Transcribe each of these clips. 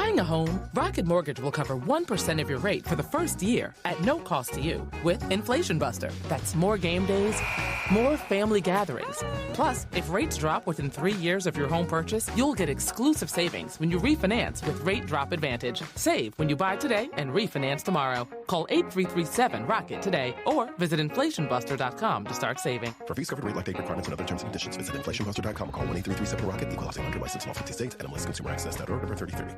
buying a home, Rocket Mortgage will cover 1% of your rate for the first year at no cost to you with Inflation Buster. That's more game days, more family gatherings. Plus, if rates drop within 3 years of your home purchase, you'll get exclusive savings when you refinance with Rate Drop Advantage. Save when you buy today and refinance tomorrow. Call 8337-ROCKET today or visit inflationbuster.com to start saving. For fees covered rate like date requirements and other terms and conditions, visit inflationbuster.com or call 1-8337-ROCKET. Equal housing lender license in all 50 states. NMLS Consumer Access.org number 3030.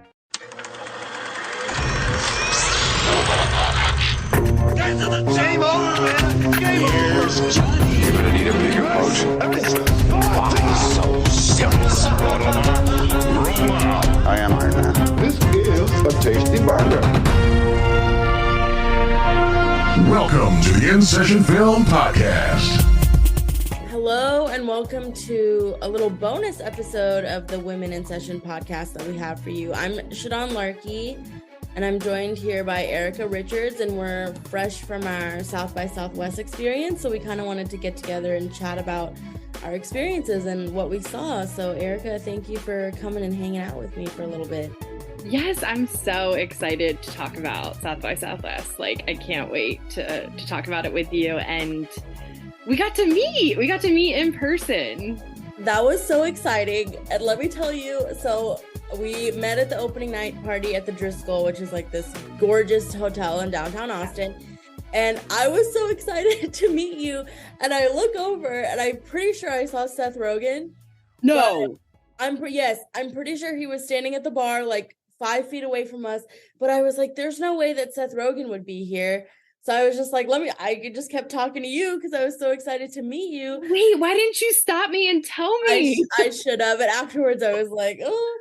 Get to the game over, man. Game over. Johnny. You're gonna need a bigger boat. Why so serious? I am Iron Man. This is a tasty burger. Welcome to the InSession Film Podcast. Hello and welcome to a little bonus episode of the Women InSession podcast that we have for you. I'm Shadan Larki, and I'm joined here by Erica Richards, and we're fresh from our South by Southwest experience, so we kind of wanted to get together and chat about our experiences and what we saw. So Erica, thank you for coming and hanging out with me for a little bit. Yes, I'm so excited to talk about South by Southwest. Like, I can't wait to talk about it with you. And we got to meet in person. That was so exciting. And let me tell you, so we met at the opening night party at the Driscoll, which is like this gorgeous hotel in downtown Austin. And I was so excited to meet you. And I look over and I'm pretty sure I saw Seth Rogen. No. I'm pretty sure he was standing at the bar like 5 feet away from us. But I was like, there's no way that Seth Rogen would be here. So I was just like, I just kept talking to you because I was so excited to meet you. Wait, why didn't you stop me and tell me? I should have. And afterwards I was like, oh.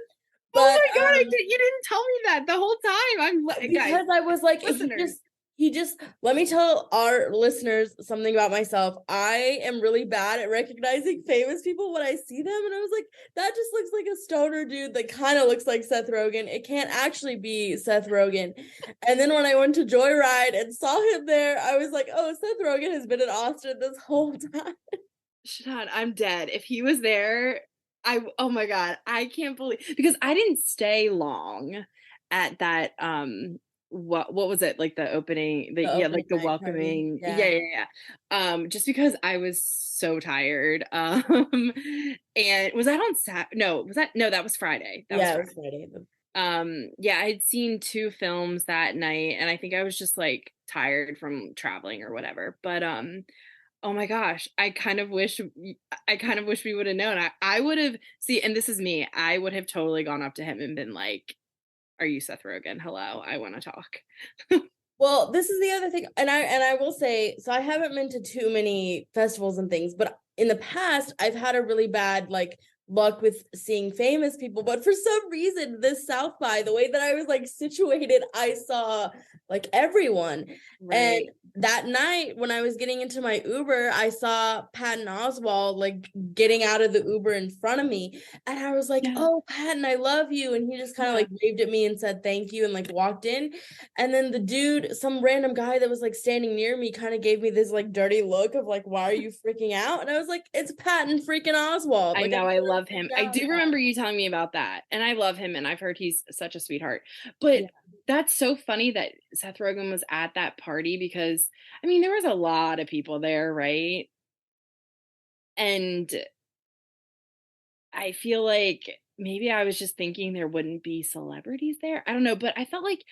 But, oh my God, you didn't tell me that the whole time. Because I was like, he just, let me tell our listeners something about myself. I am really bad at recognizing famous people when I see them. And I was like, that just looks like a stoner dude that kind of looks like Seth Rogen. It can't actually be Seth Rogen. And then when I went to Joyride and saw him there, I was like, oh, Seth Rogen has been in Austin this whole time. Shadan, I'm dead. If he was there, oh my God, I can't believe, because I didn't stay long at that, what was it, like the opening, the welcoming, yeah. Just because I was so tired. And was that on Saturday? No, that was Friday. That was Friday. Yeah, I had seen 2 films that night, and I think I was just like tired from traveling or whatever. But oh my gosh, I kind of wish we would have known. I would have, and this is me, I would have totally gone up to him and been like, are you Seth Rogen? Hello, I want to talk. Well, this is the other thing. And I will say, so I haven't been to too many festivals and things, but in the past, I've had a really bad luck with seeing famous people. But for some reason, this South by, the way that I was situated, I saw everyone. Right. And that night when I was getting into my Uber, I saw Patton Oswalt getting out of the Uber in front of me. And I was like, oh, Patton, I love you. And he just kind of waved at me and said thank you and walked in. And then the dude, some random guy that was standing near me, kind of gave me this dirty look of why are you freaking out? And I was like, it's Patton freaking Oswalt. I know, I love him. I do remember you telling me about that. And I love him, and I've heard he's such a sweetheart. But that's so funny that Seth Rogen was at that party, because I mean, there was a lot of people there, right? And I feel like maybe I was just thinking there wouldn't be celebrities there. I don't know, but I felt like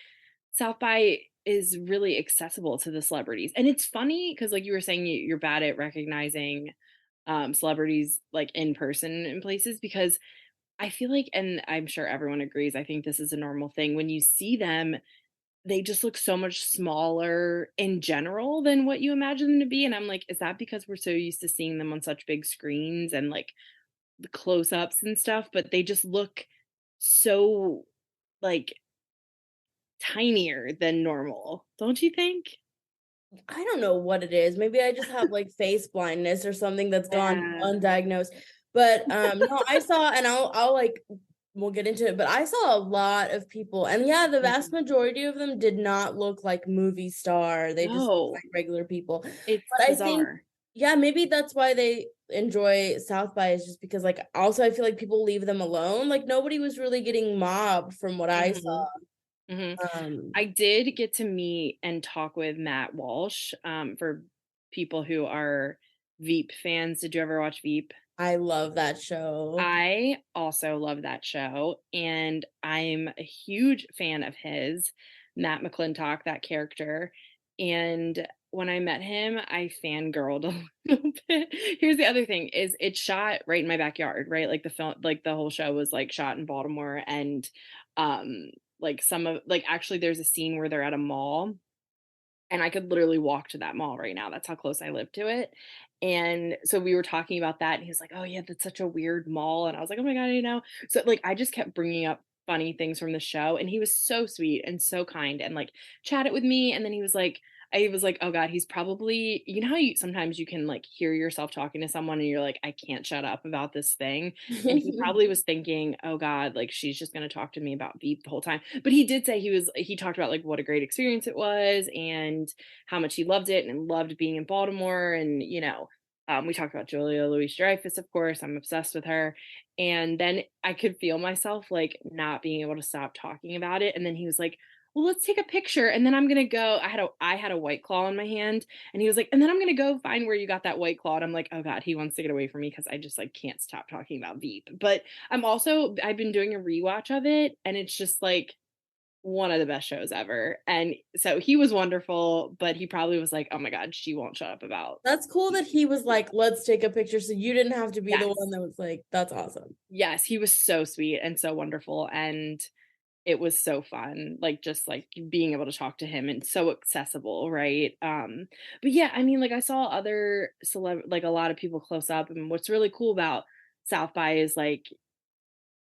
South by is really accessible to the celebrities. And it's funny because you were saying, you're bad at recognizing celebrities in person in places, because I feel like, and I'm sure everyone agrees, I think this is a normal thing, when you see them, they just look so much smaller in general than what you imagine them to be. And I'm like, is that because we're so used to seeing them on such big screens and the close-ups and stuff, but they just look so tinier than normal, don't you think? I don't know what it is. Maybe I just have face blindness or something that's gone undiagnosed. But no, I saw, and I'll we'll get into it, but I saw a lot of people, and the vast majority of them did not look like movie star. They just looked like regular people. It's but bizarre. I think, maybe that's why they enjoy South by is just because, like, also I feel like people leave them alone. Like, nobody was really getting mobbed from what I saw. I did get to meet and talk with Matt Walsh. For people who are Veep fans, did you ever watch Veep? I love that show. I also love that show, and I'm a huge fan of his, Matt McClintock, that character. And when I met him, I fangirled a little bit. Here's the other thing: is it's shot right in my backyard, right? Like the film, like the whole show was like shot in Baltimore, and like some of like actually there's a scene where they're at a mall, and I could literally walk to that mall right now. That's how close I live to it. And so we were talking about that, and he was like, "Oh yeah, that's such a weird mall." And I was like, "Oh my God." So like I just kept bringing up funny things from the show, and he was so sweet and so kind and like chatted with me. And then I was like, "Oh God, he's probably, you know how you sometimes you can like hear yourself talking to someone and you're like, I can't shut up about this thing." And he probably was thinking, "Oh God, like she's just gonna talk to me about Veep the whole time." But he did say he talked about like what a great experience it was and how much he loved it and loved being in Baltimore. And we talked about Julia Louis-Dreyfus, of course. I'm obsessed with her. And then I could feel myself like not being able to stop talking about it. And then he was like, "Well, let's take a picture." And then I'm gonna go. I had a White Claw in my hand, and he was like, "And then I'm gonna go find where you got that White Claw." And I'm like, "Oh God, he wants to get away from me because I just like can't stop talking about Veep." But I've been doing a rewatch of it, and it's just like one of the best shows ever. And so he was wonderful, but he probably was like, "Oh my God, she won't shut up about." That's cool that he was like, "Let's take a picture," so you didn't have to be the Yes. one that was like, "That's awesome." Yes, he was so sweet and so wonderful, and it was so fun, like just like being able to talk to him and so accessible, right? But yeah, I mean, like I saw other like a lot of people close up, and what's really cool about South by is like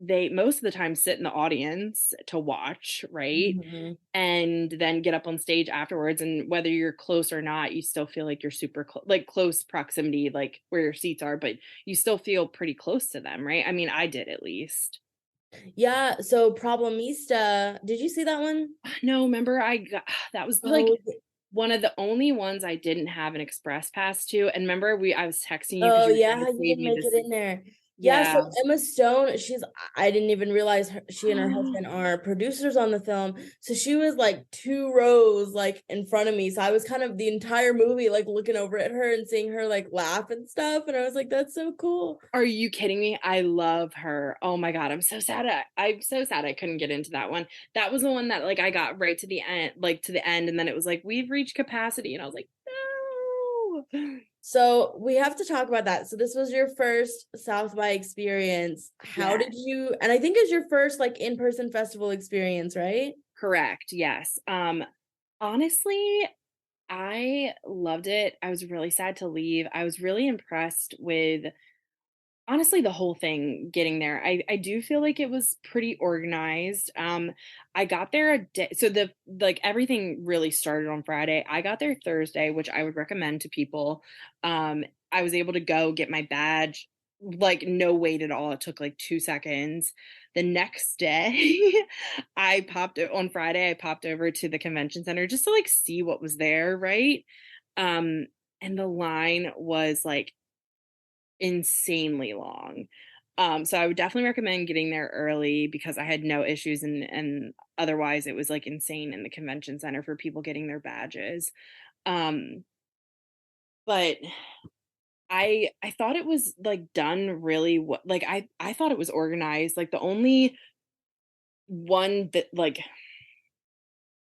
they most of the time sit in the audience to watch, right? Mhm. And then get up on stage afterwards, and whether you're close or not, you still feel like you're super like close proximity, like where your seats are, but you still feel pretty close to them, right? I mean, I did at least. Yeah, so Problemista, did you see that one? No, remember I got that was like Oh, one of the only ones I didn't have an express pass to. And remember I was texting you because oh you were trying yeah, to you save didn't me make it this. in there. Yeah, Yeah. so Emma Stone, I didn't even realize she and her husband are producers on the film. So she was like 2 rows like in front of me. So I was kind of the entire movie like looking over at her and seeing her like laugh and stuff. And I was like, that's so cool. Are you kidding me? I love her. Oh my God. I'm so sad I couldn't get into that one. That was the one that like I got right to the end, and then it was like, we've reached capacity. And I was like, no. So we have to talk about that. So this was your first South by experience. How Yeah. did you, and I think it's your first like in-person festival experience, right? Correct. Yes. Honestly, I loved it. I was really sad to leave. I was really impressed with honestly the whole thing getting there. I do feel like it was pretty organized. I got there a day, so the like everything really started on Friday. I got there Thursday, which I would recommend to people. I was able to go get my badge, like no wait at all. It took like 2 seconds. The next day, on Friday, I popped over to the convention center just to like see what was there, right? And the line was like insanely long. So I would definitely recommend getting there early because I had no issues, and otherwise it was like insane in the convention center for people getting their badges. Um but I thought it was like done really like I thought it was organized. Like the only one that like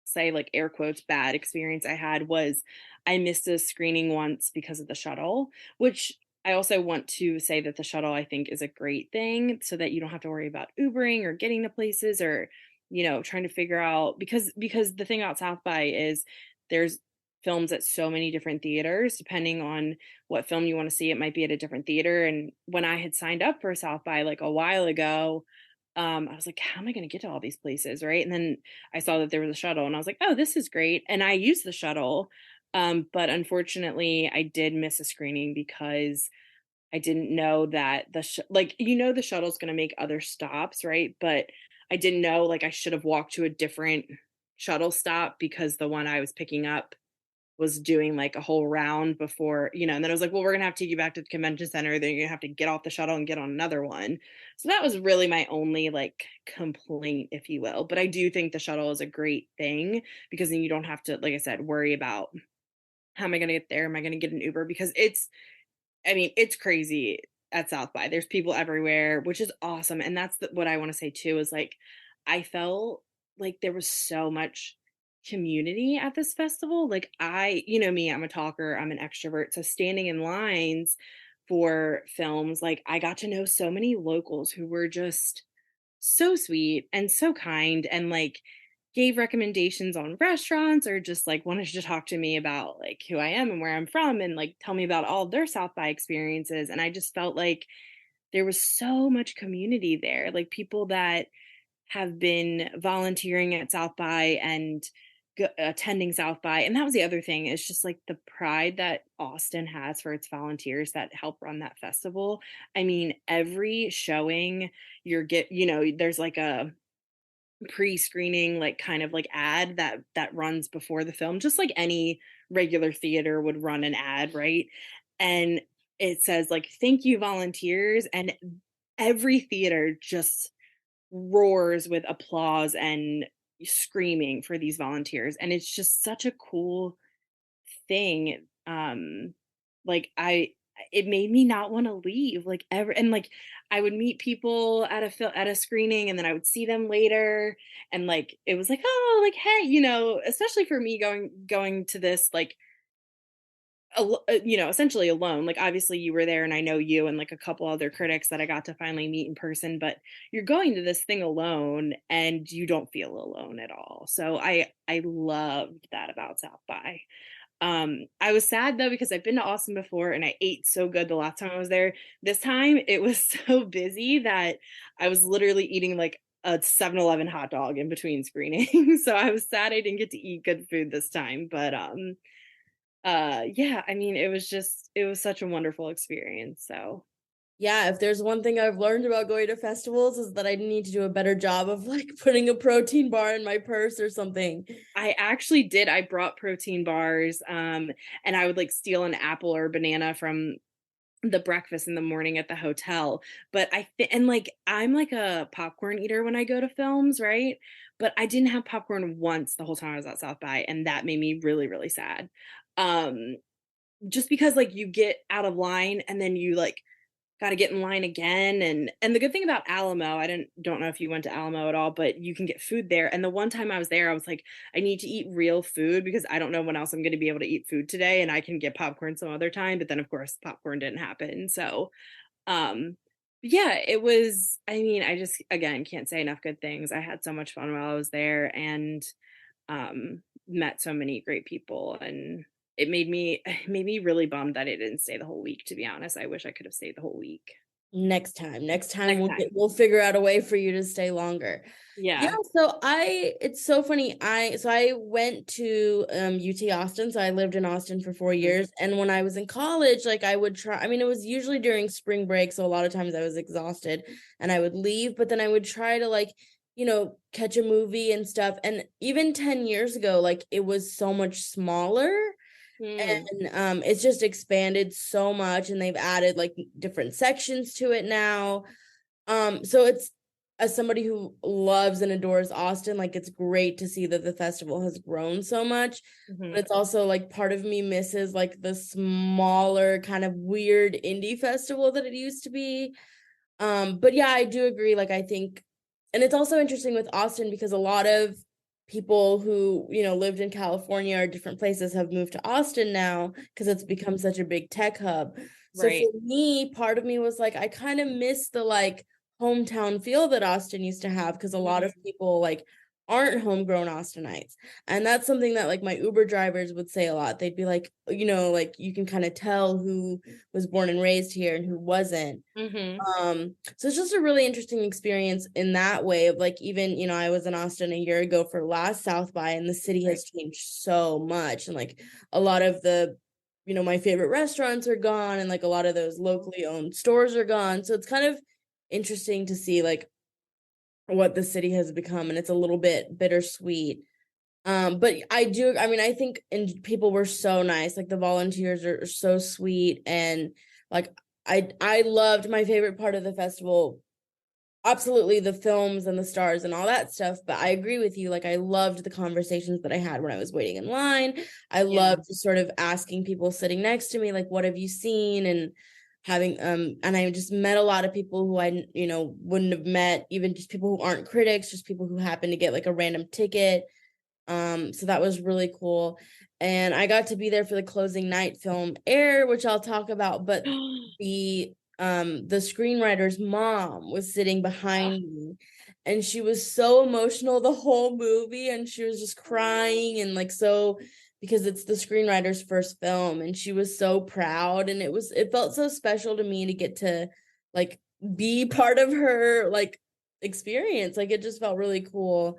say like air quotes bad experience I had was I missed a screening once because of the shuttle, which I also want to say that the shuttle I think is a great thing so that you don't have to worry about Ubering or getting to places or trying to figure out because the thing about South by is there's films at so many different theaters. Depending on what film you want to see, it might be at a different theater. And when I had signed up for South by like a while ago, I was like, how am I going to get to all these places? Right. And then I saw that there was a shuttle and I was like, oh, this is great. And I used the shuttle. But unfortunately, I did miss a screening because I didn't know that the shuttle's going to make other stops. Right. But I didn't know like I should have walked to a different shuttle stop because the one I was picking up was doing like a whole round before, and then I was like, well, we're gonna have to take you back to the convention center, then you're gonna have to get off the shuttle and get on another one. So that was really my only like complaint, if you will. But I do think the shuttle is a great thing, because then you don't have to, like I said, worry about how am I gonna get there? Am I gonna get an Uber? Because it's crazy at South by. There's people everywhere, which is awesome. And that's what I want to say too, is like, I felt like there was so much community at this festival. Like me, I'm a talker, I'm an extrovert. So standing in lines for films, like I got to know so many locals who were just so sweet and so kind, and like gave recommendations on restaurants, or just like wanted to talk to me about like who I am and where I'm from, and like tell me about all of their South by experiences. And I just felt like there was so much community there, like people that have been volunteering at South by and attending South by. And that was the other thing, is just like the pride that Austin has for its volunteers that help run that festival. I mean, every showing there's like a pre-screening like kind of like ad that runs before the film, just like any regular theater would run an ad, right? And it says like, thank you volunteers, and every theater just roars with applause and screaming for these volunteers. And it's just such a cool thing. Like it made me not want to leave, like ever. And like I would meet people at a screening, and then I would see them later, and like it was like, oh, like, hey, especially for me going to this like essentially alone. Like obviously you were there, and I know you and like a couple other critics that I got to finally meet in person, but you're going to this thing alone and you don't feel alone at all. So I loved that about South by. I was sad though, because I've been to Austin before and I ate so good the last time I was there. This time it was so busy that I was literally eating like a 7-Eleven hot dog in between screenings. So I was sad I didn't get to eat good food this time, but yeah, I mean, it was such a wonderful experience. So yeah, if there's one thing I've learned about going to festivals, is that I need to do a better job of like putting a protein bar in my purse or something. I actually did. I brought protein bars, and I would like steal an apple or banana from the breakfast in the morning at the hotel. But and like I'm like a popcorn eater when I go to films, right? But I didn't have popcorn once the whole time I was at South by, and that made me really, really sad. Just because like you get out of line and then you like got to get in line again. And the good thing about Alamo, I don't know if you went to Alamo at all, but you can get food there. And the one time I was there, I was like, I need to eat real food, because I don't know when else I'm going to be able to eat food today, and I can get popcorn some other time. But then of course popcorn didn't happen. So yeah, it was, I mean, I just, again, can't say enough good things. I had so much fun while I was there, and met so many great people, and it made me really bummed that I didn't stay the whole week, to be honest. I wish I could have stayed the whole week. Next time we'll figure out a way for you to stay longer. Yeah. So it's so funny. I went to UT Austin. So I lived in Austin for 4 years. And when I was in college, like I would try, I mean, it was usually during spring break. So a lot of times I was exhausted and I would leave, but then I would try to like, catch a movie and stuff. And even 10 years ago, like it was so much smaller. And it's just expanded so much, and they've added like different sections to it now. So it's, as somebody who loves and adores Austin, like it's great to see that the festival has grown so much. But it's also like part of me misses like the smaller kind of weird indie festival that it used to be. But yeah, I do agree. Like I think, and it's also interesting with Austin because a lot of people who lived in California or different places have moved to Austin now because it's become such a big tech hub. So right. For me, part of me was like, I kind of miss the like hometown feel that Austin used to have, because a lot of people like aren't homegrown Austinites. And that's something that like my Uber drivers would say a lot. They'd be like, like you can kind of tell who was born and raised here and who wasn't. So it's just a really interesting experience in that way of like, even, I was in Austin a year ago for last South by, and the city has changed so much. And like a lot of the, my favorite restaurants are gone, and like a lot of those locally owned stores are gone. So it's kind of interesting to see like what the city has become, and it's a little bit bittersweet. But I think and people were so nice. Like the volunteers are so sweet, and like I loved my favorite part of the festival. Absolutely the films and the stars and all that stuff, but I agree with you. Like I loved the conversations that I had when I was waiting in line. I loved just sort of asking people sitting next to me, like, what have you seen? And having and I just met a lot of people who I wouldn't have met, even just people who aren't critics, just people who happen to get like a random ticket. So that was really cool. And I got to be there for the closing night film Air, which I'll talk about, but the screenwriter's mom was sitting behind me, and she was so emotional the whole movie, and she was just crying, and like, so, because it's the screenwriter's first film, and she was so proud, and it felt so special to me to get to like be part of her like experience. Like it just felt really cool.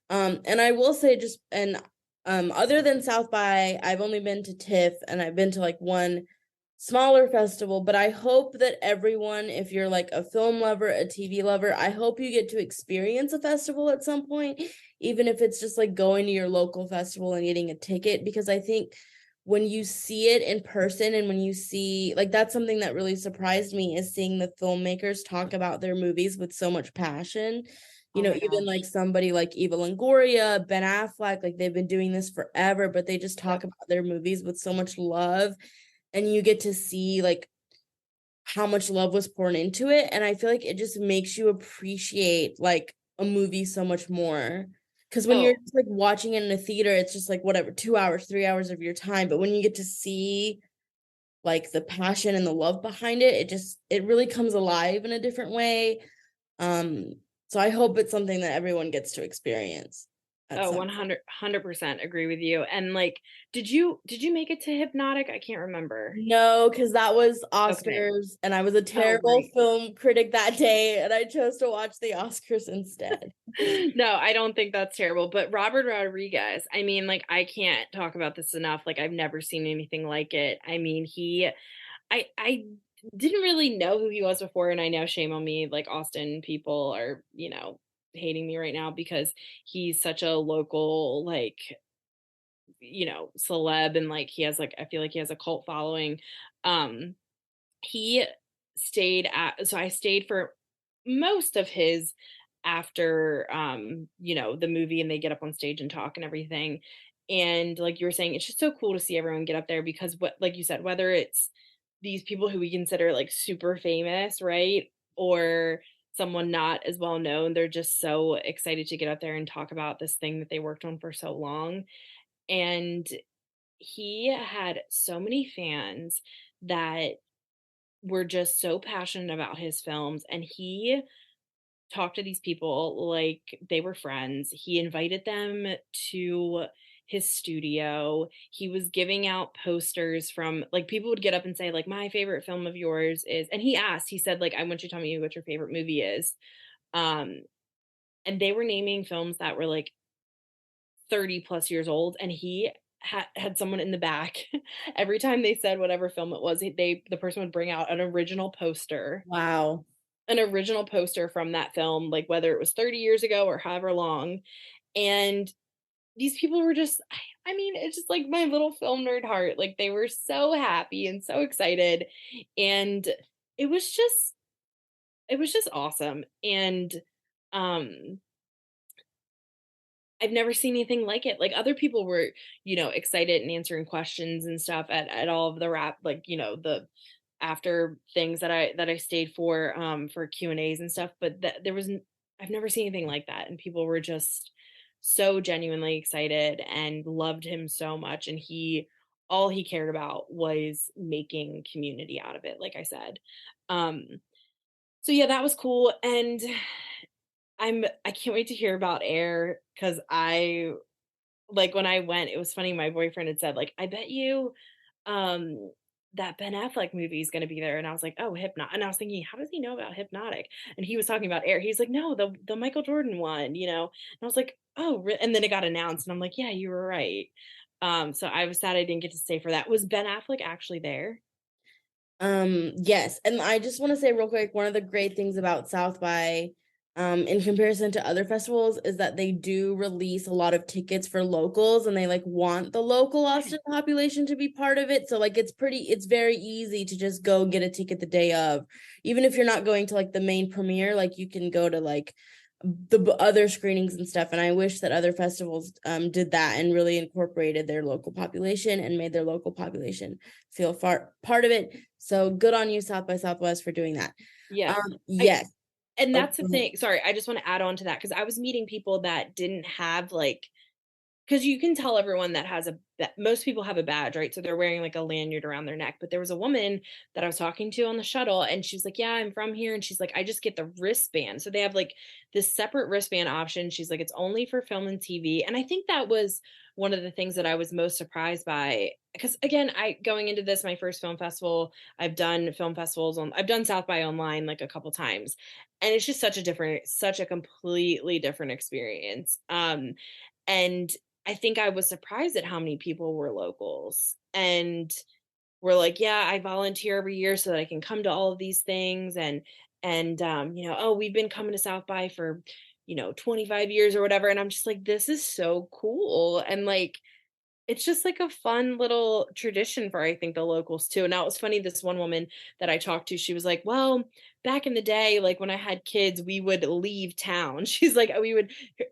And I will say other than South by, I've only been to TIFF, and I've been to like one smaller festival, but I hope that everyone, if you're like a film lover, a TV lover, I hope you get to experience a festival at some point, even if it's just like going to your local festival and getting a ticket, because I think when you see it in person, and when you see, like, that's something that really surprised me, is seeing the filmmakers talk about their movies with so much passion. Even like somebody like Eva Longoria, Ben Affleck, like they've been doing this forever, but they just talk about their movies with so much love, and you get to see like how much love was poured into it. And I feel like it just makes you appreciate like a movie so much more. Because when you're just like watching it in a theater, it's just like whatever, 2 hours, 3 hours of your time. But when you get to see like the passion and the love behind it, it really comes alive in a different way. So I hope it's something that everyone gets to experience. 100% agree with you. And like, did you make it to Hypnotic? I can't remember. No, because that was Oscars, and I was a terrible film critic that day, and I chose to watch the Oscars instead. No, I don't think that's terrible. But Robert Rodriguez, I mean, like, I can't talk about this enough. Like, I've never seen anything like it. I mean, I didn't really know who he was before, and I know, shame on me, like Austin people are, hating me right now because he's such a local, like, celeb, and like he has like, I feel like he has a cult following. He so I stayed for most of his after the movie, and they get up on stage and talk and everything. And like you were saying, it's just so cool to see everyone get up there, because what, like you said, whether it's these people who we consider like super famous, right? Or someone not as well known, they're just so excited to get up there and talk about this thing that they worked on for so long. And he had so many fans that were just so passionate about his films, and he talked to these people like they were friends. He invited them to his studio. He was giving out posters from, like, people would get up and say like, my favorite film of yours is, and he said like, I want you to tell me what your favorite movie is. And they were naming films that were like 30 plus years old, and he had someone in the back every time they said whatever film it was, the person would bring out an original poster. Wow. An original poster from that film, like whether it was 30 years ago or however long. And these people were just, I mean, it's just like my little film nerd heart. Like they were so happy and so excited. And it was just awesome. And I've never seen anything like it. Like other people were, excited and answering questions and stuff at all of the like, the after things that I stayed for Q&As and stuff, but I've never seen anything like that. And people were just so genuinely excited and loved him so much. And all he cared about was making community out of it, like I said. So yeah, that was cool. And I can't wait to hear about Air, because like when I went, it was funny, my boyfriend had said like, I bet you that Ben Affleck movie is going to be there. And I was like, oh, and I was thinking, how does he know about Hypnotic? And he was talking about Air. He's like, no, the Michael Jordan one, and I was like, oh, and then it got announced, and I'm like, yeah, you were right. So I was sad I didn't get to stay for that. Was Ben Affleck actually there? Yes. And I just want to say real quick, one of the great things about South by, in comparison to other festivals, is that they do release a lot of tickets for locals, and they like want the local Austin population to be part of it. So like it's very easy to just go get a ticket the day of, even if you're not going to like the main premiere. Like you can go to like the other screenings and stuff. And I wish that other festivals did that and really incorporated their local population and made their local population feel part of it. So good on you, South by Southwest, for doing that. Yeah. Yes. And that's the thing. Sorry, I just want to add on to that, because I was meeting people that didn't have like, because you can tell everyone that most people have a badge, right? So they're wearing like a lanyard around their neck. But there was a woman that I was talking to on the shuttle, and she's like, yeah, I'm from here. And she's like, I just get the wristband. So they have like this separate wristband option. She's like, it's only for film and TV. And I think that was one of the things that I was most surprised by, because again, going into this, my first film festival, I've done film festivals I've done South by online like a couple times, and it's just such a completely different experience. And I think I was surprised at how many people were locals and were like, yeah, I volunteer every year so that I can come to all of these things. And oh, we've been coming to South by for 25 years or whatever. And I'm just like, this is so cool. And like, it's just like a fun little tradition for, I think, the locals too. Now, it was funny, this one woman that I talked to, she was like, well, back in the day, like when I had kids, we would leave town. She's like,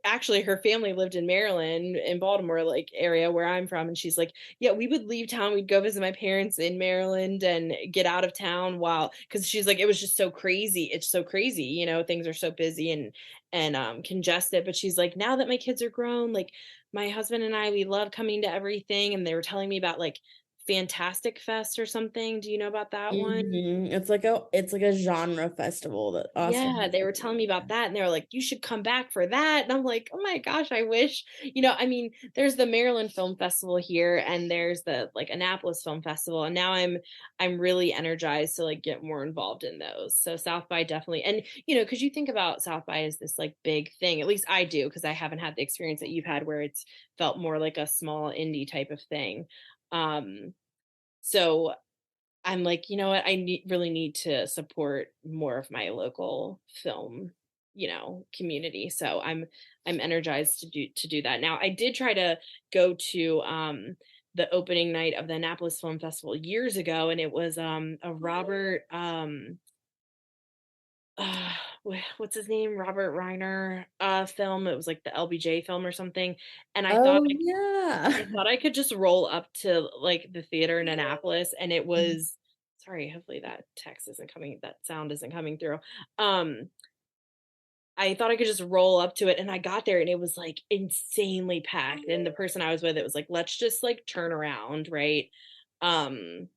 actually, her family lived in Maryland, in Baltimore, like area where I'm from. And she's like, yeah, we would leave town. We'd go visit my parents in Maryland and get out of town because she's like, it was just so crazy. It's so crazy. Things are so busy and congested. But she's like, now that my kids are grown, like my husband and I, we love coming to everything. And they were telling me about like Fantastic Fest or something. Do you know about that one? It's like a genre festival that Austin. Yeah, they were telling me about that, and they were like, you should come back for that. And I'm like, oh my gosh, I wish. I mean, there's the Maryland Film Festival here, and there's the like Annapolis Film Festival, and now I'm really energized to like get more involved in those. So South by definitely, and because you think about South by as this like big thing, at least I do, because I haven't had the experience that you've had where it's felt more like a small indie type of thing. So I'm like, you know what? really need to support more of my local film, community. So I'm energized to do that. Now, I did try to go to the opening night of the Annapolis Film Festival years ago, and it was a Robert what's his name? Robert Reiner film. It was like the LBJ film or something. And I thought I thought I could just roll up to like the theater in Annapolis, and it was sorry, hopefully that sound isn't coming through. I thought I could just roll up to it, and I got there and it was like insanely packed. And the person I was with, it was like, let's just like turn around, right? And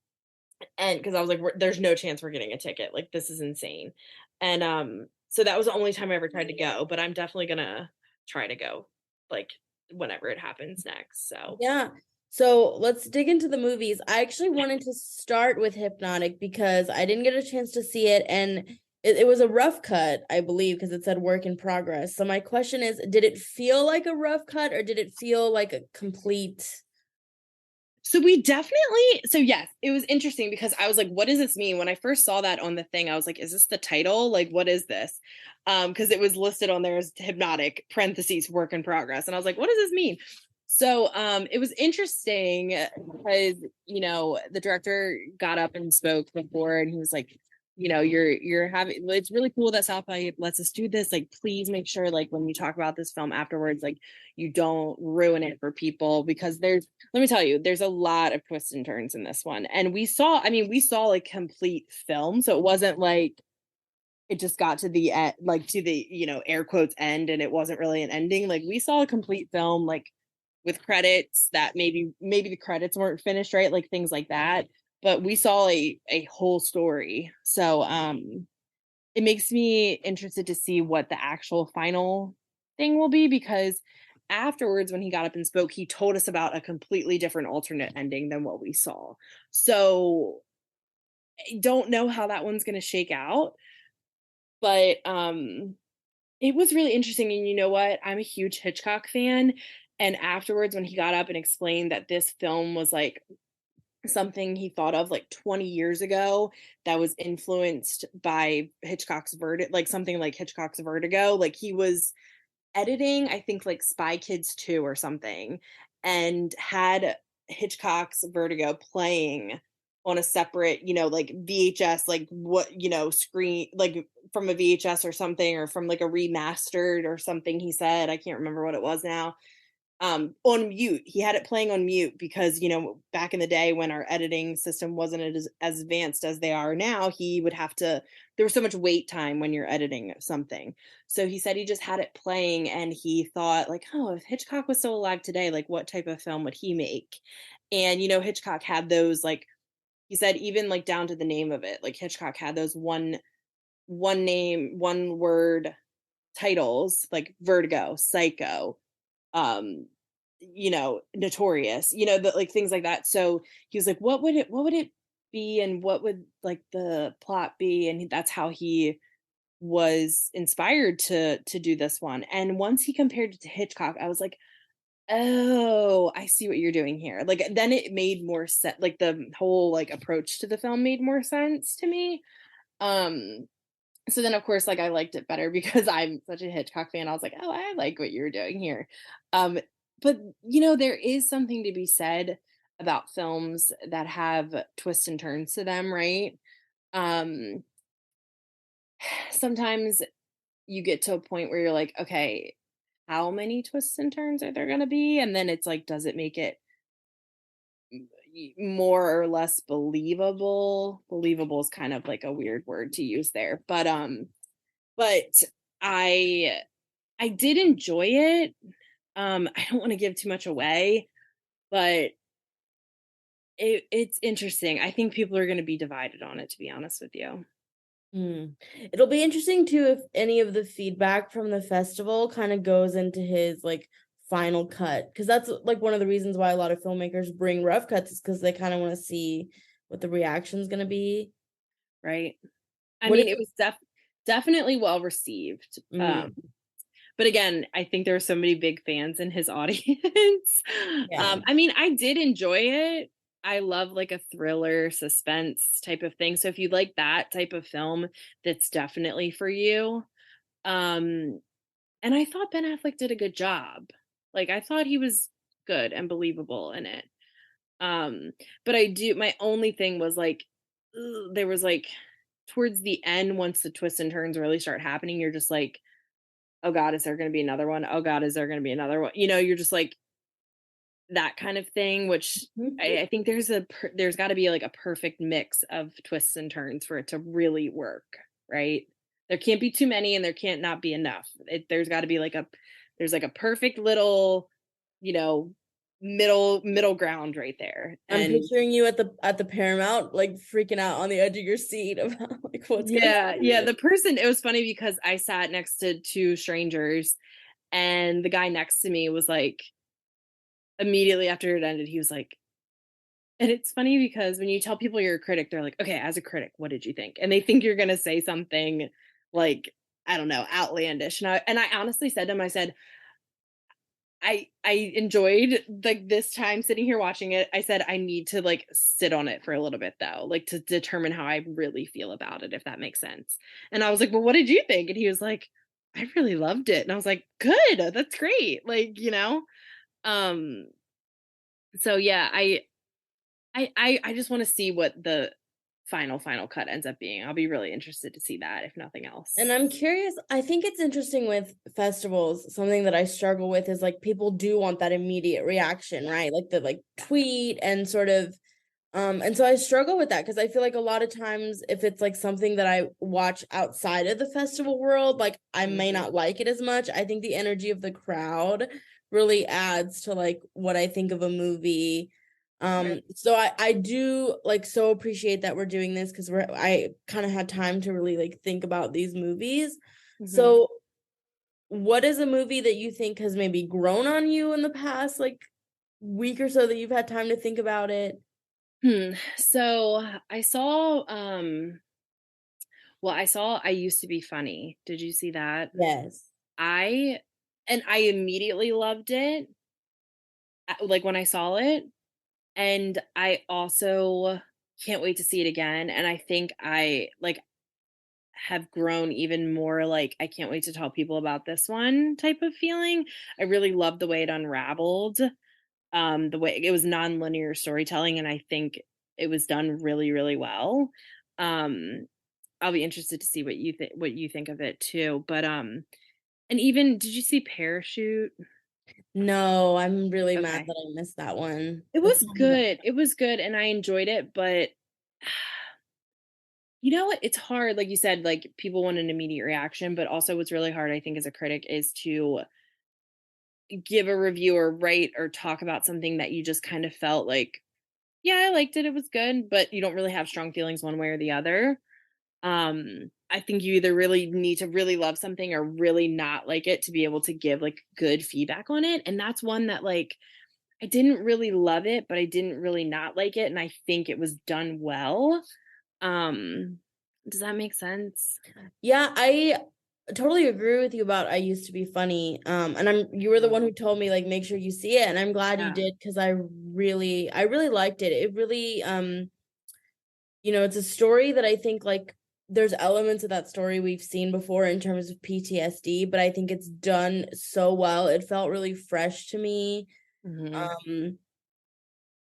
because I was like, there's no chance we're getting a ticket. Like, this is insane. And so that was the only time I ever tried to go, but I'm definitely gonna try to go like whenever it happens next. So yeah. So let's dig into the movies. I actually wanted to start with Hypnotic because I didn't get a chance to see it, and it was a rough cut, I believe, because it said work in progress. So my question is, did it feel like a rough cut, or did it feel like a complete? So yes, it was interesting because I was like, what does this mean? When I first saw that on the thing, I was like, is this the title? Like, what is this? Because it was listed on there as Hypnotic, parentheses, work in progress. And I was like, what does this mean? So it was interesting because, the director got up and spoke before, and he was like, you're having, it's really cool that South by lets us do this. Like, please make sure, like, when you talk about this film afterwards, like, you don't ruin it for people, because let me tell you, there's a lot of twists and turns in this one. And we saw like complete film. So it wasn't like it just got to the end, like to the, air quotes end, and it wasn't really an ending. Like, we saw a complete film, like with credits that maybe the credits weren't finished, right? Like things like that. But we saw a whole story. So it makes me interested to see what the actual final thing will be, because afterwards, when he got up and spoke, he told us about a completely different alternate ending than what we saw. So I don't know how that one's going to shake out, but it was really interesting. And you know what? I'm a huge Hitchcock fan. And afterwards, when he got up and explained that this film was like something he thought of like 20 years ago that was influenced by Hitchcock's Vertigo, like something like Hitchcock's Vertigo. Like he was editing, I think like Spy Kids 2 or something, and had Hitchcock's Vertigo playing on a separate, like VHS, like screen, like from a VHS or something, or from like a remastered or something. He said, I can't remember what it was now. On mute. He had it playing on mute because, back in the day when our editing system wasn't as advanced as they are now, he would have to, there was so much wait time when you're editing something. So he said he just had it playing, and he thought like, oh, if Hitchcock was still alive today, like what type of film would he make? And, Hitchcock had those, like, he said, even like down to the name of it, like Hitchcock had those one name, one word titles, like Vertigo, Psycho, Notorious, like things like that. So he was like, what would it be, and what would like the plot be? And that's how he was inspired to do this one. And once he compared it to Hitchcock, I was like, oh, I see what you're doing here. Like then it made more sense, like the whole like approach to the film made more sense to me. So then of course, like I liked it better because I'm such a Hitchcock fan. I was like, oh, I like what you're doing here. But there is something to be said about films that have twists and turns to them, right? Um, Sometimes you get to a point where you're like, okay, how many twists and turns are there going to be? And then it's like, does it make it more or less believable? Believable is kind of like a weird word to use there, but I I did enjoy it. I don't want to give too much away, but it's interesting. I think people are going to be divided on it, to be honest with you. It'll be interesting too if any of the feedback from the festival kind of goes into his like final cut, because that's like one of the reasons why a lot of filmmakers bring rough cuts, is because they kind of want to see what the reaction's going to be. Right. I What mean, if it was definitely well received. But again, I think there were so many big fans in his audience. Yeah. I mean, I did enjoy it. I love like a thriller suspense type of thing. So if you like that type of film, that's definitely for you. And I thought Ben Affleck did a good job. Like I thought he was good and believable in it. But my only thing was like, there was like towards the end, once the twists and turns really start happening, you're just like, oh God, is there going to be another one? Oh God, is there going to be another one? You're just like that kind of thing, which I think there's got to be like a perfect mix of twists and turns for it to really work, right? There can't be too many and there can't not be enough. There's got to be like there's like a perfect little, you know, middle ground right there. I'm And picturing you at the Paramount, like freaking out on the edge of your seat about like what's yeah, the person, it was funny because I sat next to two strangers, and the guy next to me was like, immediately after it ended, he was like, and it's funny because when you tell people you're a critic, they're like, okay, as a critic, what did you think? And they think you're gonna say something like, I don't know, outlandish. And I honestly said to him, I said, I enjoyed like this time sitting here watching it. I said I need to like sit on it for a little bit though, like to determine how I really feel about it, if that makes sense. And I was like, well, what did you think? And he was like, I really loved it. And I was like, good, that's great. Like, um, so yeah, I just want to see what the final cut ends up being. I'll be really interested to see that, if nothing else. And I'm curious, I think it's interesting with festivals, something that I struggle with is like people do want that immediate reaction, right? Like the like tweet and sort of and so I struggle with that because I feel like a lot of times if it's like something that I watch outside of the festival world, like I may not like it as much. I think the energy of the crowd really adds to like what I think of a movie. So I do like so appreciate that we're doing this because I kind of had time to really like think about these movies. So what is a movie that you think has maybe grown on you in the past like week or so that you've had time to think about it? So I saw I Used to Be Funny. Did you see that? Yes. I immediately loved it. Like when I saw it, And I also can't wait to see it again. And I think I like have grown even more like I can't wait to tell people about this one type of feeling. I really love the way it unraveled. The way it was non-linear storytelling, and I think it was done really, really well. Um, I'll be interested to see what you think of it too. But and even did you see Parachute? No, I'm really mad Okay. that I missed that one. It That's was one that- good. It was good and I enjoyed it, but you know what? It's hard, like you said, like people want an immediate reaction, but also what's really hard, I think, as a critic is to give a review or write or talk about something that you just kind of felt like, yeah, I liked it, it was good, but you don't really have strong feelings one way or the other. I think you either really need to really love something or really not like it to be able to give like good feedback on it. And that's one that like I didn't really love it, but I didn't really not like it. And I think it was done well. Um, does that make sense? Yeah, I totally agree with you about I used to be funny. And you were the one who told me like make sure you see it, and I'm glad you Yeah. did because I really liked it. It really it's a story that I think like there's elements of that story we've seen before in terms of PTSD, but I think it's done so well. It felt really fresh to me. Mhm.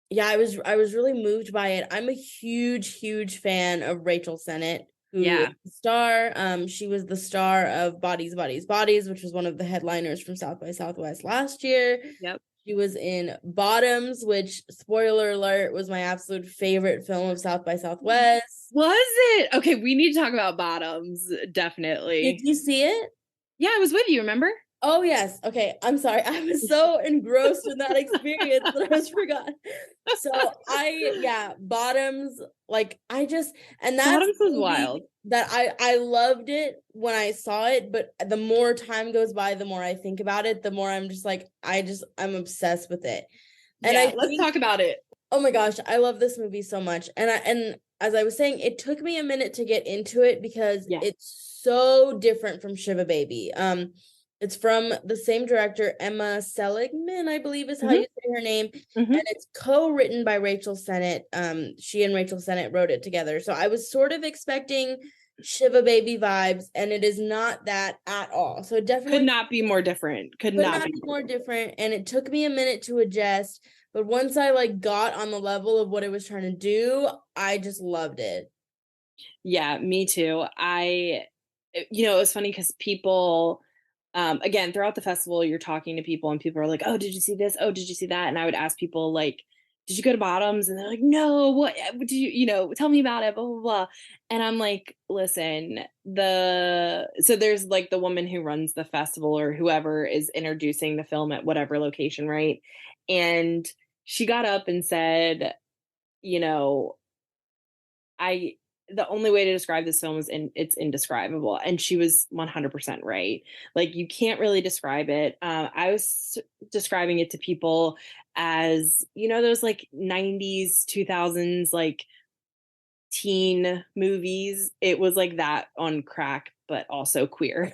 Yeah, I was really moved by it. I'm a huge fan of Rachel Sennett, who is Yeah. the star. She was the star of Bodies, Bodies, Bodies, which was one of the headliners from South by Southwest last year. Yep. She was in Bottoms, which, spoiler alert, was my absolute favorite film of South by Southwest. Was it? Okay, we need to talk about Bottoms, Did definitely. you see it? Yeah, I was with you, remember? Oh yes. Okay. I'm sorry. I was so engrossed in that experience that I was forgot. So Bottoms, like and that's Bottoms the was movie wild. that I loved it when I saw it, but the more time goes by, the more I think about it, the more I'm just like I'm obsessed with it. And Yeah, I let's think, talk about it. oh my gosh, I love this movie so much. And as I was saying, it took me a minute to get into it because Yeah. it's so different from Shiva Baby. It's from the same director, Emma Seligman, I believe is how Mhm. you say her name. Mhm. And it's co-written by Rachel Sennett. She and Rachel Sennett wrote it together. So I was sort of expecting Shiva Baby vibes, and it is not that at all. So it Could definitely not be more different. Could could not not be be more more different. And it took me a minute to adjust. But once I like got on the level of what it was trying to do, I just loved it. Yeah, me too. It was funny because people, again, throughout the festival, you're talking to people and people are like, oh, did you see this? Oh, did you see that? And I would ask people, like, did you go to Bottoms? And they're like, no, what did tell me about it, blah, blah, blah. And I'm like, listen, so there's like the woman who runs the festival or whoever is introducing the film at whatever location, right? And she got up and said, you know, I the only way to describe this film is it's indescribable, and she was 100% right. Like you can't really describe it. I was describing it to people as those like 90s 2000s like teen movies. It was like that on crack but also queer.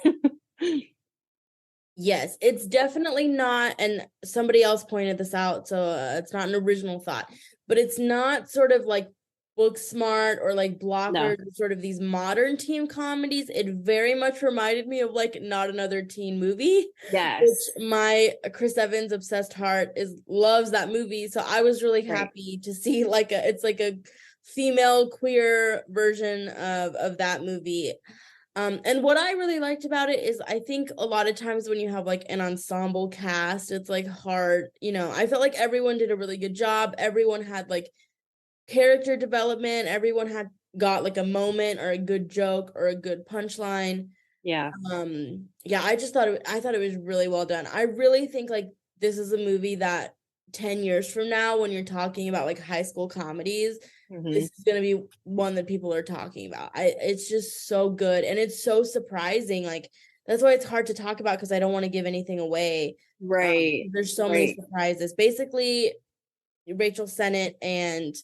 Yes, it's definitely not, and somebody else pointed this out, so it's not an original thought, but it's not sort of like Booksmart or like No. Blockers, sort of these modern teen comedies. It very much reminded me of like Not Another Teen Movie, which Yes. my Chris Evans obsessed heart loves that movie. So I was really Right. happy to see it's like a female queer version of that movie. And what I really liked about it is I think a lot of times when you have like an ensemble cast, it's like hard, I felt like everyone did a really good job. Everyone had like character development, everyone had got like a moment or a good joke or a good punchline. Yeah. I thought it was really well done. I really think like this is a movie that 10 years from now, when you're talking about like high school comedies, Mhm. this is going to be one that people are talking about. It's just so good, and it's so surprising. Like that's why it's hard to talk about, because I don't want to give anything away. Right. There's so many surprises. Basically, Rachel Sennett and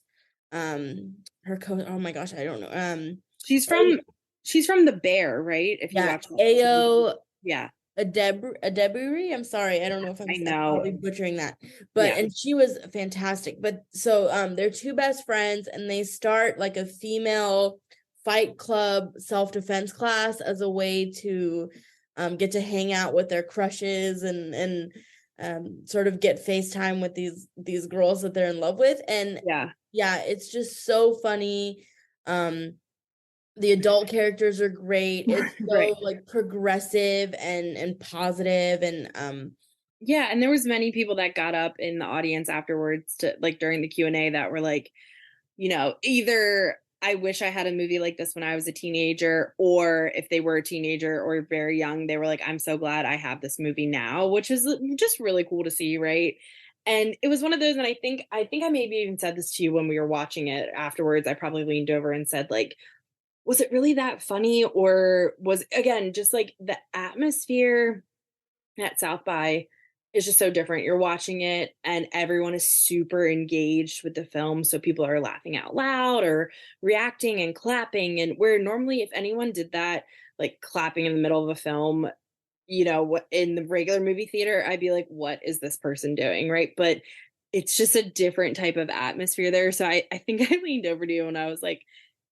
her oh my gosh, I don't know. She's from The Bear, right? If you watch that. Ayo Yeah. a Debris. I'm sorry, I don't know if I'm know. probably butchering that, but Yeah. and she was fantastic. But so they're two best friends, and they start like a female fight club self-defense class as a way to get to hang out with their crushes and sort of get FaceTime with these girls that they're in love with. And yeah, it's just so funny. The adult characters are great. It's so like progressive and positive and yeah, and there was many people that got up in the audience afterwards to like during the Q&A that were like, you know, either I wish I had a movie like this when I was a teenager, or if they were a teenager or very young, they were like, I'm so glad I have this movie now, which is just really cool to see, right? And it was one of those, and I think I maybe even said this to you when we were watching it afterwards. I probably leaned over and said, like, was it really that funny? Or was, again, just like the atmosphere at South by is just so different. You're watching it and everyone is super engaged with the film. So people are laughing out loud or reacting and clapping. And where normally, if anyone did that, like clapping in the middle of a film, you know, what in the regular movie theater, I'd be like, what is this person doing? Right. But it's just a different type of atmosphere there. So I think I leaned over to you and I was like,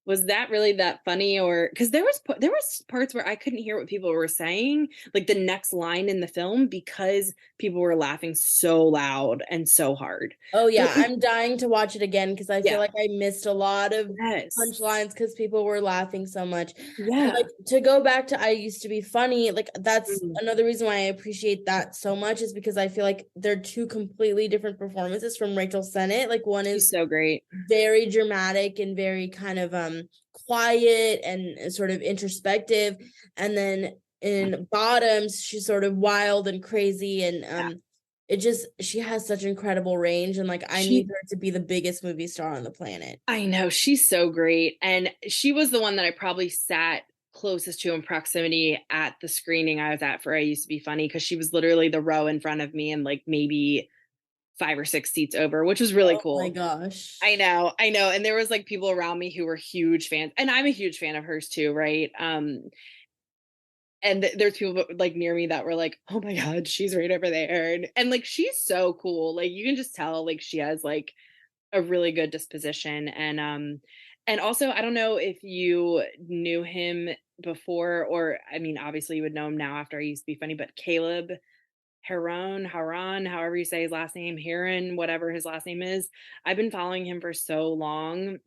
was that really that funny? Or because there was parts where I couldn't hear what people were saying, like the next line in the film, because people were laughing so loud and so hard. oh yeah, I'm dying to watch it again because I feel like I missed a lot of punchlines because people were laughing so much. Yeah. And like to go back to I Used to Be Funny, like that's another reason why I appreciate that so much is because I feel like they're two completely different performances from Rachel Sennett. Like one is so great, very dramatic and very kind of quiet and sort of introspective, and then in Bottoms she's sort of wild and crazy and it just, she has such incredible range, and like I need her to be the biggest movie star on the planet. I know, she's so great. And she was the one that I probably sat closest to in proximity at the screening I was at for I Used to Be Funny, because she was literally the row in front of me and like maybe 5 or 6 seats over, which was really cool. Oh my gosh. I know. And there was like people around me who were huge fans, and I'm a huge fan of hers too, right? And there's people like near me that were like, oh my God, she's right over there. And like, she's so cool. Like you can just tell like she has like a really good disposition. And also, I don't know if you knew him before, or I mean, obviously you would know him now after I Used to Be Funny, but Caleb Haran, however you say his last name, Heron, whatever his last name is. I've been following him for so long.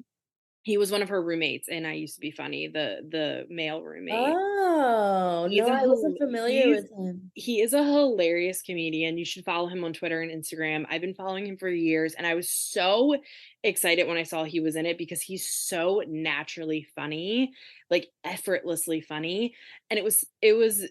He was one of her roommates in I Used to Be Funny, the male roommate. Oh, no, I wasn't familiar with him. He is a hilarious comedian. You should follow him on Twitter and Instagram. I've been following him for years, and I was so excited when I saw he was in it because he's so naturally funny, like effortlessly funny. And it was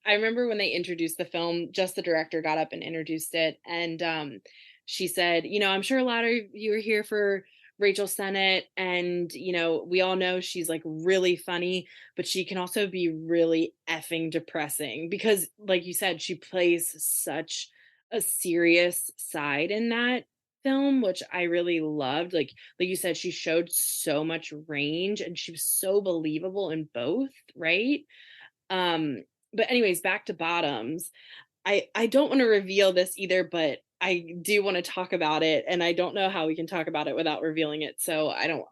I remember when they introduced the film, just the director got up and introduced it, and she said, you know, I'm sure a lot of you are here for Rachel Sennett, and you know, we all know she's like really funny, but she can also be really effing depressing because, like you said, she plays such a serious side in that film, which I really loved. Like you said, she showed so much range and she was so believable in both, right? But anyways, back to Bottoms. I don't want to reveal this either, but I do want to talk about it, and I don't know how we can talk about it without revealing it. So I don't,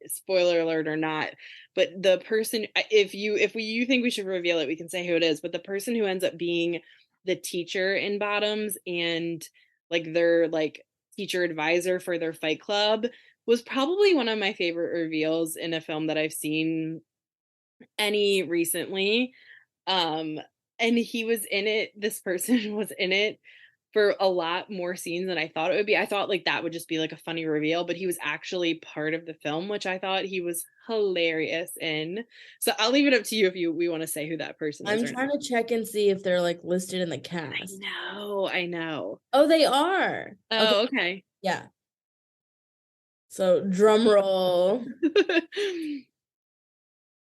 spoiler alert or not, but the person, if you think we should reveal it, we can say who it is. But the person who ends up being the teacher in Bottoms and like their like teacher advisor for their fight club was probably one of my favorite reveals in a film that I've seen any recently. And he was in it, this person was in it for a lot more scenes than I thought it would be. I thought like that would just be like a funny reveal, but he was actually part of the film, which I thought he was hilarious in. So I'll leave it up to you if we want to say who that person is. I'm trying to check and see if they're like listed in the cast. I know. Oh, they are. Oh, okay. Yeah. So drum roll.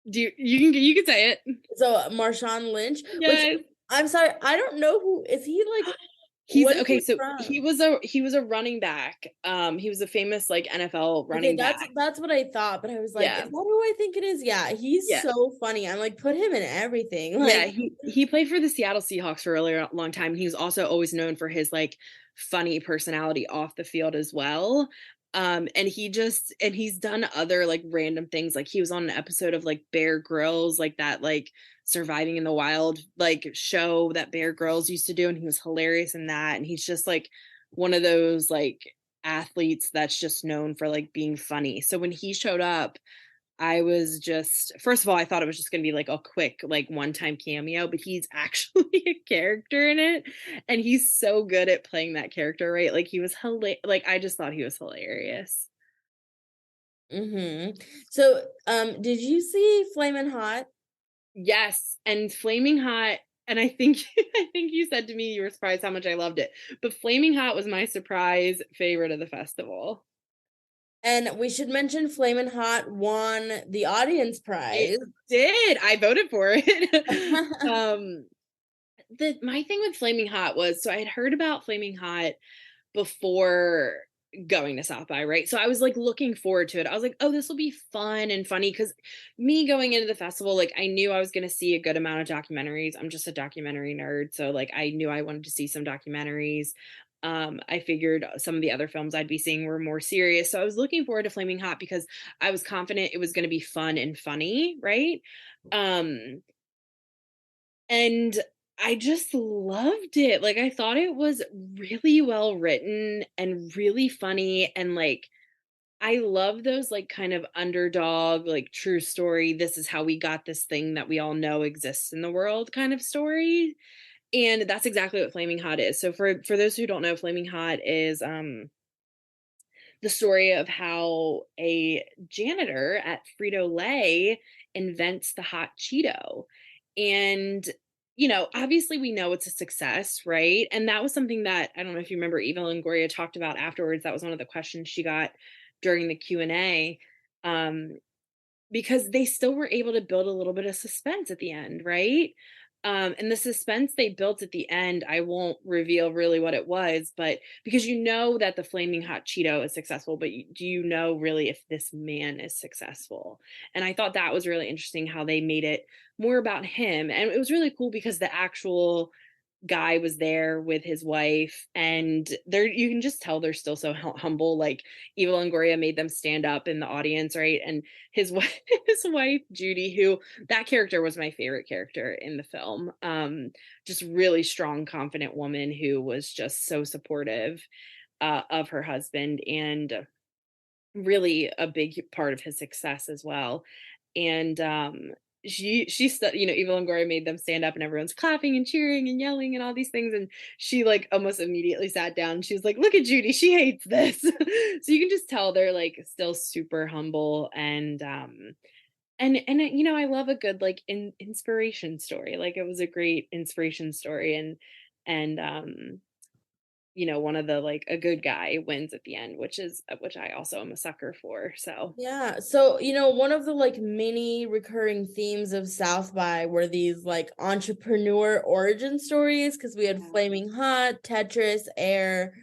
You can say it. So Marshawn Lynch. Yes. Which, I'm sorry, I don't know who is he. Like What is okay, he so from? he was a running back. He was a famous like NFL Okay, running that's back. that's what I thought, but I was like, Yeah. is that who I think it is? Yeah, he's Yeah. so funny. I'm like, put him in everything. Yeah, Like, he played for the Seattle Seahawks for a really long time. He was also always known for his like funny personality off the field as well. And he's done other like random things. Like he was on an episode of like Bear Grylls, like that like Surviving in the Wild like show that Bear Grylls used to do, and he was hilarious in that. And he's just like one of those like athletes that's just known for like being funny. So when he showed up, I was just, first of all, I thought it was just going to be like a quick, like one time cameo, but he's actually a character in it. And he's so good at playing that character, right? Like he was like, I just thought he was hilarious. So, did you see Flamin' Hot? Yes. And Flaming Hot. And I think, I think you said to me, you were surprised how much I loved it, but Flaming Hot was my surprise favorite of the festival. And we should mention Flamin' Hot won the audience prize. It did. I voted for it. My thing with Flaming Hot was, so I had heard about Flaming Hot before going to South by, right? So I was like looking forward to it. I was like, oh, this will be fun and funny, because me going into the festival, like I knew I was going to see a good amount of documentaries. I'm just a documentary nerd, so like I knew I wanted to see some documentaries. I figured some of the other films I'd be seeing were more serious, so I was looking forward to Flaming Hot because I was confident it was going to be fun and funny, right? And I just loved it. Like I thought it was really well written and really funny, and like I love those like kind of underdog, like true story, this is how we got this thing that we all know exists in the world kind of story. And that's exactly what Flaming Hot is. So for those who don't know, Flaming Hot is the story of how a janitor at Frito-Lay invents the hot Cheeto. And obviously we know it's a success, right? And that was something that, I don't know if you remember, Eva Longoria talked about afterwards. That was one of the questions she got during the Q&A, because they still were able to build a little bit of suspense at the end, right? And the suspense they built at the end, I won't reveal really what it was, but because you know that the Flaming Hot Cheeto is successful, but do you know really if this man is successful? And I thought that was really interesting how they made it more about him. And it was really cool because the actual guy was there with his wife, and you can just tell they're still so humble. Like Eva Longoria made them stand up in the audience, right? And his wife Judy, who that character was my favorite character in the film, just really strong, confident woman who was just so supportive of her husband, and really a big part of his success as well. And Eva Longoria made them stand up, and everyone's clapping and cheering and yelling and all these things, and she like almost immediately sat down. She was like, look at Judy, she hates this. So you can just tell they're like still super humble, and I love a good like inspiration story. Like it was a great inspiration story, and one of the like a good guy wins at the end, which I also am a sucker for. So Yeah. So, one of the like many recurring themes of South by were these like entrepreneur origin stories, because we had Flaming Hot, Tetris, Air.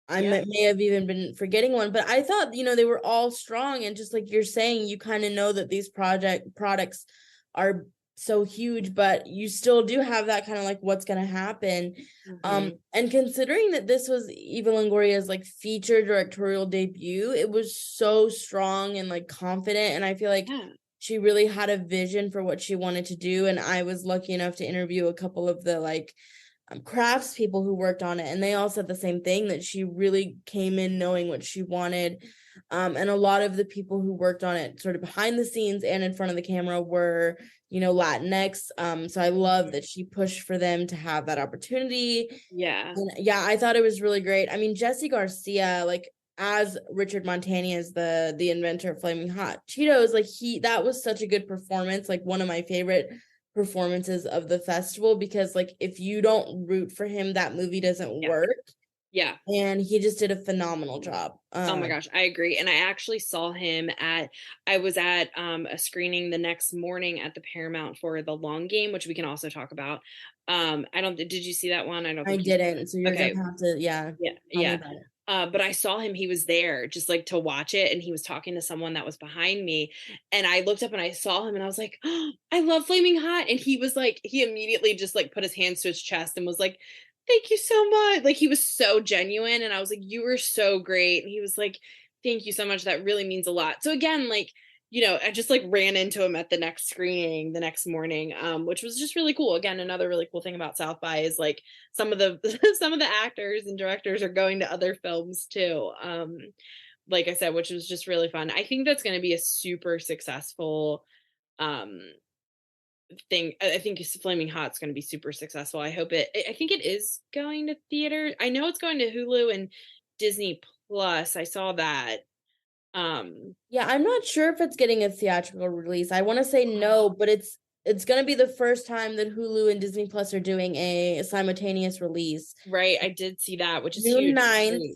I may have even been forgetting one, but I thought, they were all strong, and just like you're saying, you kind of know that these products are so huge, but you still do have that kind of like what's going to happen. And considering that this was Eva Longoria's like feature directorial debut, it was so strong and like confident, and I feel like she really had a vision for what she wanted to do. And I was lucky enough to interview a couple of the like crafts people who worked on it, and they all said the same thing, that she really came in knowing what she wanted. And a lot of the people who worked on it sort of behind the scenes and in front of the camera were Latinx. So I love that she pushed for them to have that opportunity. And I thought it was really great. I mean, Jesse Garcia, like as Richard Montani, as the inventor of Flaming Hot Cheetos, like that was such a good performance, like one of my favorite performances of the festival, because like if you don't root for him, that movie doesn't work. Yeah. and he just did a phenomenal job. Oh my gosh, I agree. And I actually saw him I was at a screening the next morning at the Paramount for The Long Game, which we can also talk about. I don't did you see that one? I don't I think you didn't, so you're Okay. gonna have to, Yeah, tell me yeah. about it. But I saw him, he was there just like to watch it, and he was talking to someone that was behind me. And I looked up and I saw him and I was like, oh, I love Flaming Hot. And he was like, he immediately just like put his hands to his chest and was like, thank you so much. Like he was so genuine. And I was like, you were so great. And he was like, thank you so much. That really means a lot. So again, like, I just like ran into him at the next screening the next morning, which was just really cool. Again, another really cool thing about South by is like some of the some of the actors and directors are going to other films too. Like I said, which was just really fun. I think that's going to be a super successful um thing. I think Flaming Hot's going to be super successful. I think it is going to theater. I know it's going to Hulu and Disney Plus. I saw that. Yeah, I'm not sure if it's getting a theatrical release. I want to say no, but it's gonna be the first time that Hulu and Disney Plus are doing a simultaneous release. Right, I did see that, which is June huge. 9th.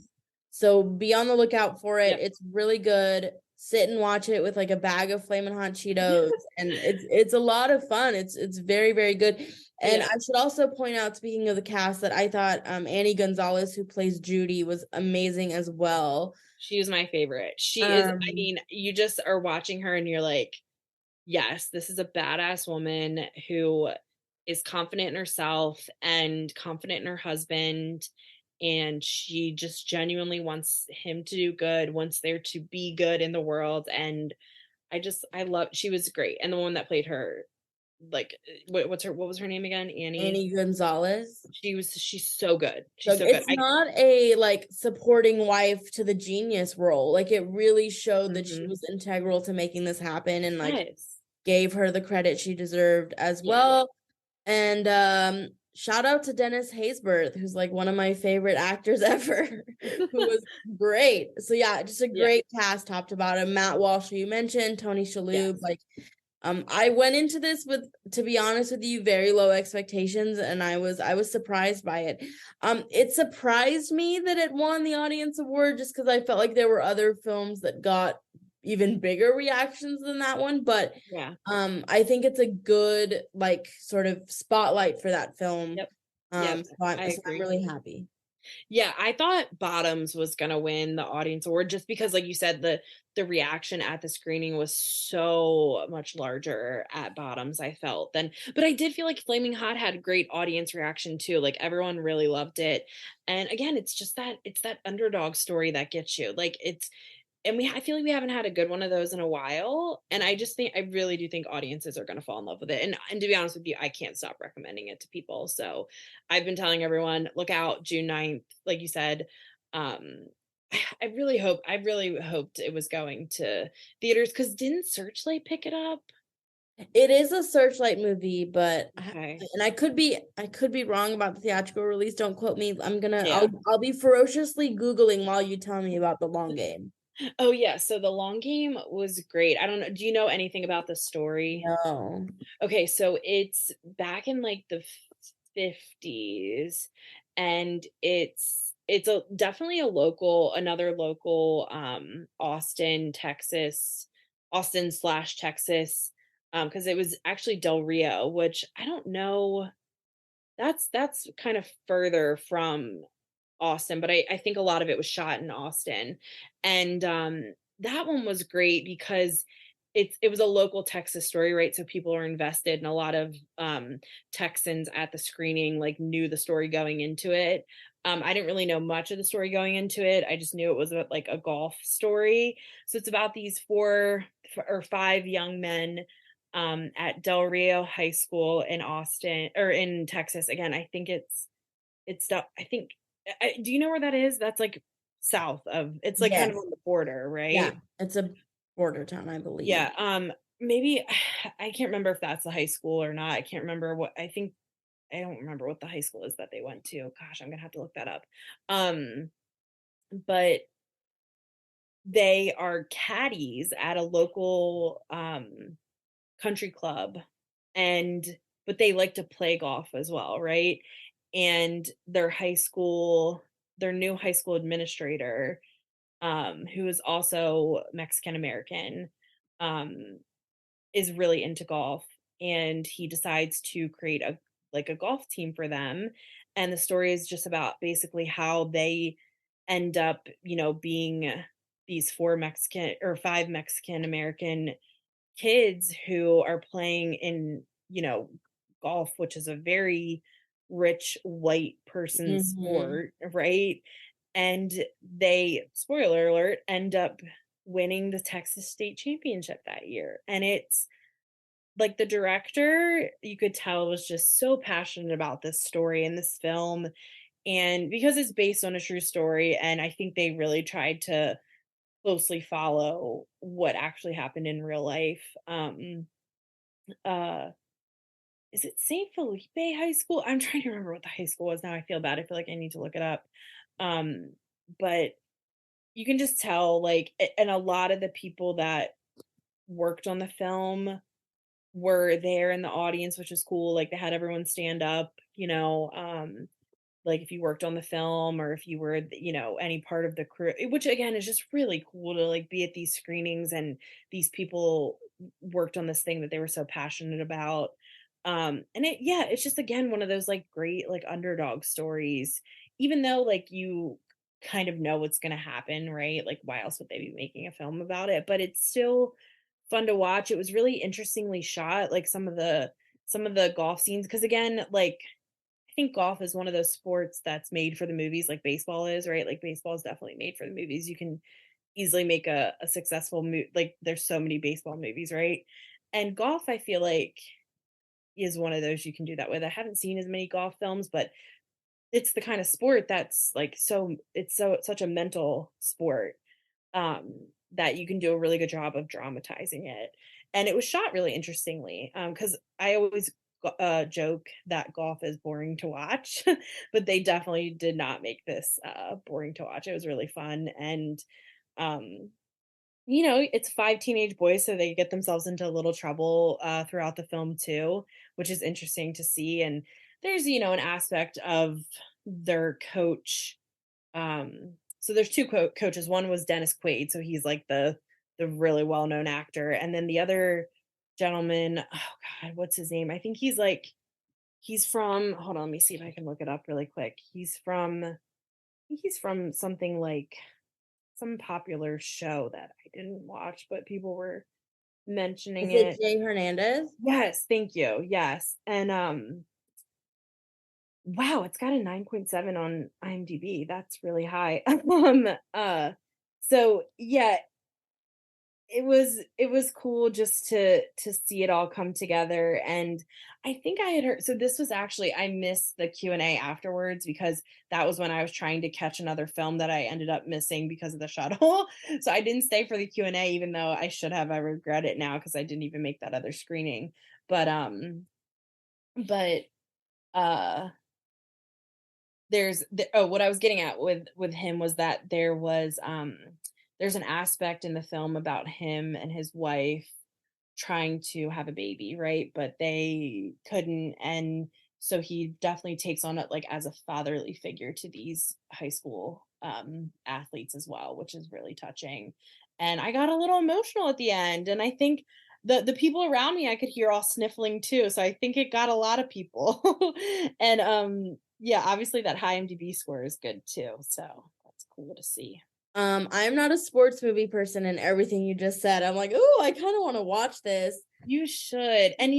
So be on the lookout for it. Yep. It's really good. Sit and watch it with like a bag of Flamin' Hot Cheetos, and it's a lot of fun. It's very, very good. And Yeah. I should also point out, speaking of the cast, that I thought Annie Gonzalez, who plays Judy, was amazing as well. She is my favorite. She is, I Um, mean, you just are watching her and you're like, yes, this is a badass woman who is confident in herself and confident in her husband. And she just genuinely wants him to do good, wants there to be good in the world. And I love, she was great. And the one that played her, like, what was her name again? Annie Gonzalez. She's so good. She's So so good. it's not a like supporting wife to the genius role. Like it really showed that she was integral to making this happen, and like Yes. gave her the credit she deserved as Yeah. well. And shout out to Dennis Haysbert, who's like one of my favorite actors ever, who was great. So yeah, just a great cast top to bottom. Matt Walsh, who you mentioned, Tony Shalhoub, Yes. like I went into this with, to be honest with you, very low expectations, and I was surprised by it. It surprised me that it won the audience award just because I felt like there were other films that got even bigger reactions than that one. But Yeah. I think it's a good like sort of spotlight for that film. Yep. So I'm agree. really happy. Yeah, I thought Bottoms was gonna win the audience award just because, like you said, the reaction at the screening was so much larger at Bottoms, I felt than, but I did feel like Flaming Hot had great audience reaction too. Like everyone really loved it. And again, it's that underdog story that gets you. Like I feel like we haven't had a good one of those in a while. And I really do think audiences are going to fall in love with it. And to be honest with you, I can't stop recommending it to people. So I've been telling everyone, look out June 9th, like you said. Um, I really hoped it was going to theaters, because didn't Searchlight pick it up? It is a Searchlight movie, but Okay. and I could be wrong about the theatrical release. Don't quote me. Yeah. I'll be ferociously Googling while you tell me about The Long Game. Oh yeah, so The Long Game was great. I don't know, do you know anything about the story? No. Okay, so it's back in like the 50s, and it's definitely another local Austin slash Texas, because it was actually Del Rio, which I don't know, that's kind of further from Austin, but I think a lot of it was shot in Austin. And that one was great because it was a local Texas story, right? So people are invested, and a lot of Texans at the screening like knew the story going into it. I didn't really know much of the story going into it. I just knew it was like a golf story. So it's about these 4 or 5 young men at Del Rio High School in Austin, or in Texas. Again, I think I think, do you know where that is? That's like south of, it's like kind of Yes. on the border, right? Yeah, it's a border town, I believe. Yeah. Maybe I can't remember if that's the high school or not. I can't remember I don't remember what the high school is that they went to. Gosh, I'm gonna have to look that up. But they are caddies at a local country club, but they like to play golf as well, right? And their high school their new high school administrator, who is also Mexican American, is really into golf, and he decides to create a golf team for them. And the story is just about basically how they end up, being these 5 Mexican American kids who are playing in, golf, which is a very rich white person sport, right? And they, spoiler alert, end up winning the Texas State Championship that year. And it's like the director, you could tell, was just so passionate about this story and this film. And because it's based on a true story, and I think they really tried to closely follow what actually happened in real life. Is it St. Felipe High School? I'm trying to remember what the high school was now. I feel bad. I feel like I need to look it up. But you can just tell, like, and a lot of the people that worked on the film were there in the audience, which was cool. Like, they had everyone stand up, like if you worked on the film or if you were, any part of the crew, which again is just really cool to like be at these screenings, and these people worked on this thing that they were so passionate about. And it's just, again, one of those like great like underdog stories, even though like you kind of know what's going to happen, right? Like, why else would they be making a film about it? But it's still fun to watch. It was really interestingly shot, like some of the golf scenes, because again, like, I think golf is one of those sports that's made for the movies, like baseball is, right? Like, baseball is definitely made for the movies. You can easily make a successful movie. Like, there's so many baseball movies, right? And golf, I feel like, is one of those you can do that with. I haven't seen as many golf films, but it's the kind of sport that's like it's such a mental sport, that you can do a really good job of dramatizing it. And it was shot really interestingly, because I always joke that golf is boring to watch, but they definitely did not make this boring to watch. It was really fun. And it's 5 teenage boys, so they get themselves into a little trouble throughout the film too, which is interesting to see. And there's, an aspect of their coach. So there's 2 coaches. One was Dennis Quaid, so he's like the really well-known actor. And then the other gentleman, oh God, what's his name? I think he's from, hold on, let me see if I can look it up really quick. He's from something like some popular show that I didn't watch, but people were mentioning it. Is it Jay Hernandez? Yes, thank you. Yes. And wow, it's got a 9.7 on IMDb. That's really high. So yeah, it was cool just to see it all come together. And I think I had heard, so this was actually, I missed the Q&A afterwards, because that was when I was trying to catch another film that I ended up missing because of the shuttle. So I didn't stay for the Q&A, even though I should have. I regret it now because I didn't even make that other screening. But what I was getting at with him was that there's an aspect in the film about him and his wife trying to have a baby, right? But they couldn't, and so he definitely takes on it like as a fatherly figure to these high school athletes as well, which is really touching. And I got a little emotional at the end, and I think the people around me, I could hear all sniffling too, so I think it got a lot of people. And yeah, obviously that high IMDb score is good too, so that's cool to see. I'm not a sports movie person, and everything you just said, I'm like, oh, I kind of want to watch this. You should. And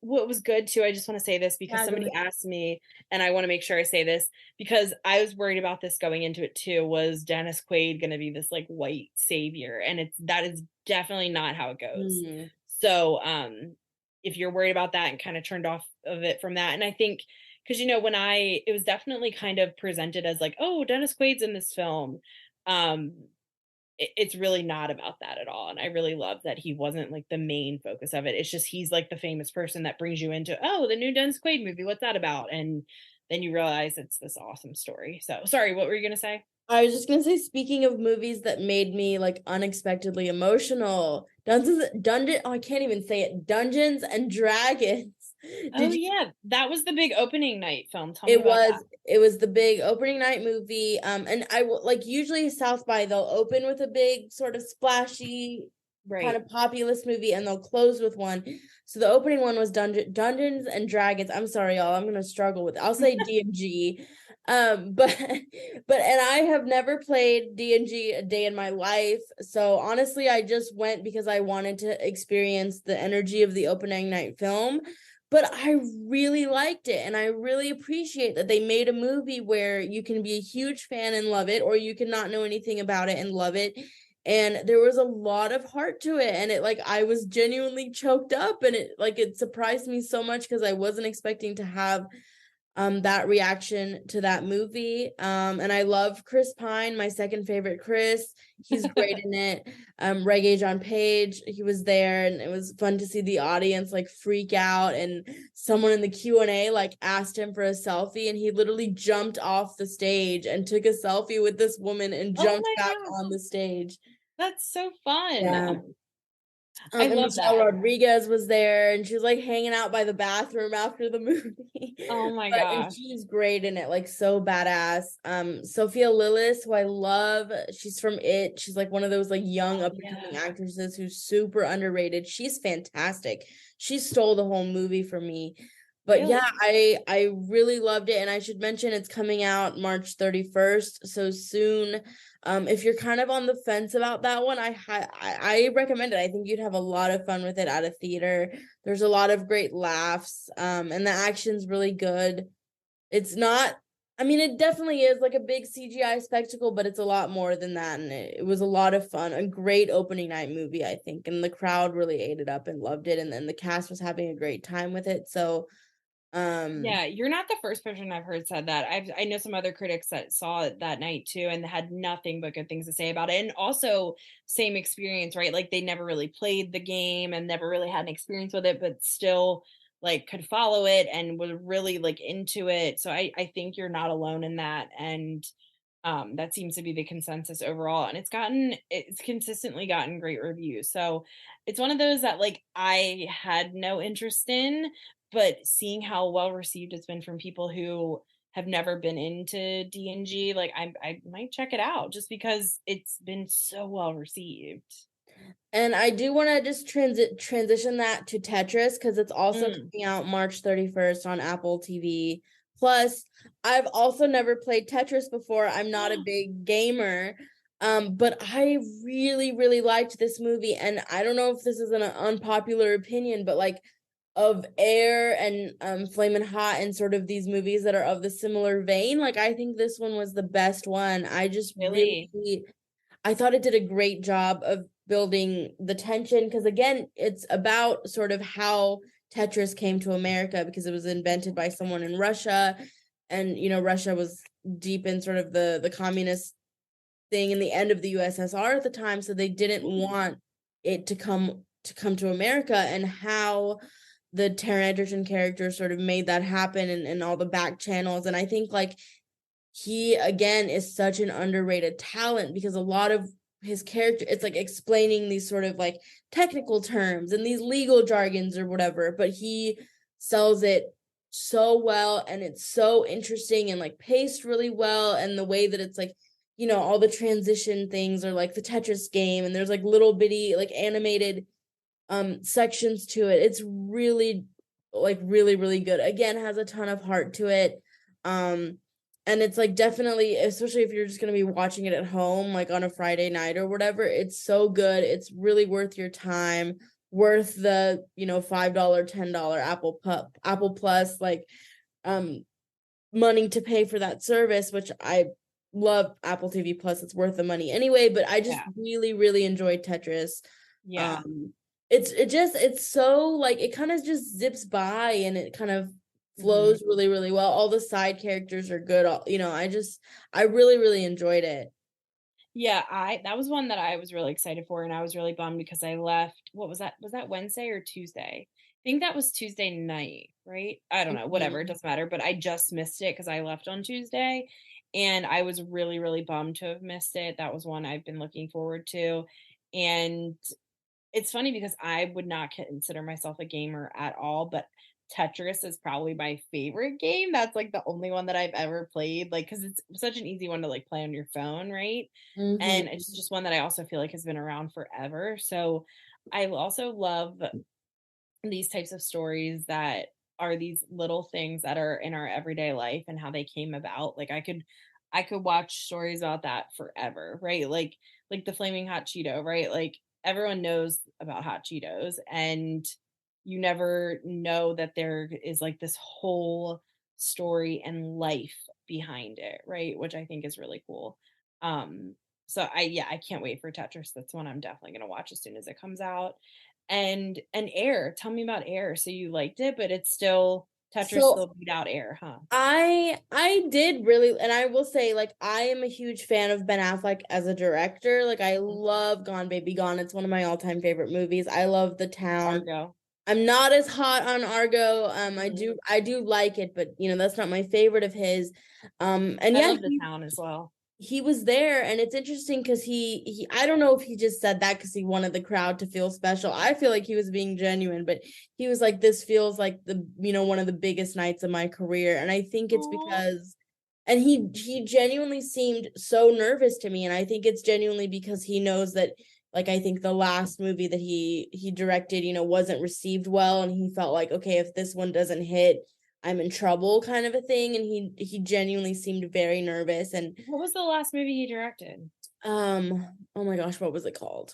what was good too, I just want to say this because somebody asked me, and I want to make sure I say this because I was worried about this going into it too, was Dennis Quaid going to be this like white savior? And that is definitely not how it goes. So if you're worried about that and kind of turned off of it from that, and I think because it was definitely kind of presented as like, oh, Dennis Quaid's in this film. It's really not about that at all. And I really love that he wasn't like the main focus of it. It's just, he's like the famous person that brings you into, oh, the new Dennis Quaid movie, what's that about? And then you realize it's this awesome story. So sorry, what were you going to say? I was just going to say, speaking of movies that made me like unexpectedly emotional, I can't even say it. Dungeons and Dragons. Did you? Yeah, that was the big opening night film. Tell me It about was it was the big opening night movie. And I will like usually South by they'll open with a big sort of splashy that. kind Right. of populist movie and they'll close with one. So the opening one was Dungeons and Dragons. I'm sorry, y'all. I'm gonna struggle with it. I'll say D&G. But and I have never played D&G a day in my life. So honestly, I just went because I wanted to experience the energy of the opening night film. But I really liked it and I really appreciate that they made a movie where you can be a huge fan and love it, or you can not know anything about it and love it. And there was a lot of heart to it, and it like I was genuinely choked up, and it surprised me so much because I wasn't expecting to have that reaction to that movie. And I love Chris Pine, my second favorite Chris. He's great in it. Reggae John Page, he was there, and it was fun to see the audience like freak out, and someone in the Q&A like asked him for a selfie, and he literally jumped off the stage and took a selfie with this woman and Oh jumped my back God. on the stage. That's so fun. Yeah. I And love Michelle that. Rodriguez was there, and she was like hanging out by the bathroom after the movie. Oh my And gosh. she's great in it, like so badass. Sophia Lillis, who I love, she's from It. She's like one of those like young up and coming actresses who's super underrated. She's fantastic. She stole the whole movie for me. But Really? yeah, I really loved it, and I should mention it's coming out March 31st, so soon. If you're kind of on the fence about that one, I recommend it. I think you'd have a lot of fun with it at a theater. There's a lot of great laughs, and the action's really good. It's not, I mean, it definitely is like a big CGI spectacle, but it's a lot more than that, and it was a lot of fun. A great opening night movie, I think, and the crowd really ate it up and loved it, and then the cast was having a great time with it. So, Yeah, you're not the first person I've heard said that. I know some other critics that saw it that night too and had nothing but good things to say about it. And also same experience, right? Like they never really played the game and never really had an experience with it, but still like could follow it and was really like into it. So I think you're not alone in that. And that seems to be the consensus overall. And it's consistently gotten great reviews. So it's one of those that like I had no interest in, but seeing how well received it's been from people who have never been into D&G, like I might check it out just because it's been so well received. And I do want to just transition that to Tetris because it's also coming out March 31st on Apple TV. Plus, I've also never played Tetris before. I'm not a big gamer. But I really, really liked this movie. And I don't know if this is an unpopular opinion, but like of Air and Flamin' Hot and sort of these movies that are of the similar vein, like I think this one was the best one. I just Really? I thought it did a great job of building the tension because again, it's about sort of how Tetris came to America because it was invented by someone in Russia, and you know Russia was deep in sort of the communist thing in the end of the USSR at the time, so they didn't want it to come to America, and how the Taron Egerton character sort of made that happen, and all the back channels. And I think like he again is such an underrated talent because a lot of his character, it's like explaining these sort of like technical terms and these legal jargons or whatever, but he sells it so well, and it's so interesting and like paced really well, and the way that it's like, you know, all the transition things are like the Tetris game, and there's like little bitty like animated sections to it. It's really like really, really good. Again, has a ton of heart to it. And it's like definitely, especially if you're just going to be watching it at home, like on a Friday night or whatever, it's so good. It's really worth your time, worth the, you know, $5, $10 Apple Plus, like, money to pay for that service, which I love Apple TV Plus. It's worth the money anyway, but I just really, really enjoyed Tetris. Yeah. It's so like, it kind of just zips by and it kind of flows really, really well. All the side characters are good. You know, I really, really enjoyed it. Yeah, that was one that I was really excited for, and I was really bummed because I left. What was that? Was that Wednesday or Tuesday? I think that was Tuesday night, right? I don't know, whatever, it doesn't matter, but I just missed it because I left on Tuesday, and I was really, really bummed to have missed it. That was one I've been looking forward to. And it's funny because I would not consider myself a gamer at all, but Tetris is probably my favorite game. That's like the only one that I've ever played, like, because it's such an easy one to like play on your phone, right? And it's just one that I also feel like has been around forever. So I also love these types of stories that are these little things that are in our everyday life and how they came about. Like I could watch stories about that forever, right? Like the flaming hot Cheeto, right? Like everyone knows about hot Cheetos, and you never know that there is like this whole story and life behind it, right? Which I think is really cool. So I can't wait for Tetris. That's one I'm definitely gonna watch as soon as it comes out. And Air, tell me about Air. So you liked it, but it's still Tetris So still beat out Air, huh? I did really, and I will say, like, I am a huge fan of Ben Affleck as a director. Like, I love Gone Baby Gone. It's one of my all-time favorite movies. I love The Town. Argo. I'm not as hot on Argo. Mhm. I do like it, but that's not my favorite of his. And I yeah, love The Town as well. he was there, and it's interesting because he I don't know if he just said that because he wanted the crowd to feel special. I feel like he was being genuine, but he was like, this feels like the one of the biggest nights of my career. And I think it's Aw. because, and he genuinely seemed so nervous to me, and I think it's genuinely because he knows that, like, I think the last movie that he directed wasn't received well, and he felt like, okay, if this one doesn't hit, I'm in trouble, kind of a thing. And he genuinely seemed very nervous. And What was the last movie he directed? oh my gosh, what was it called?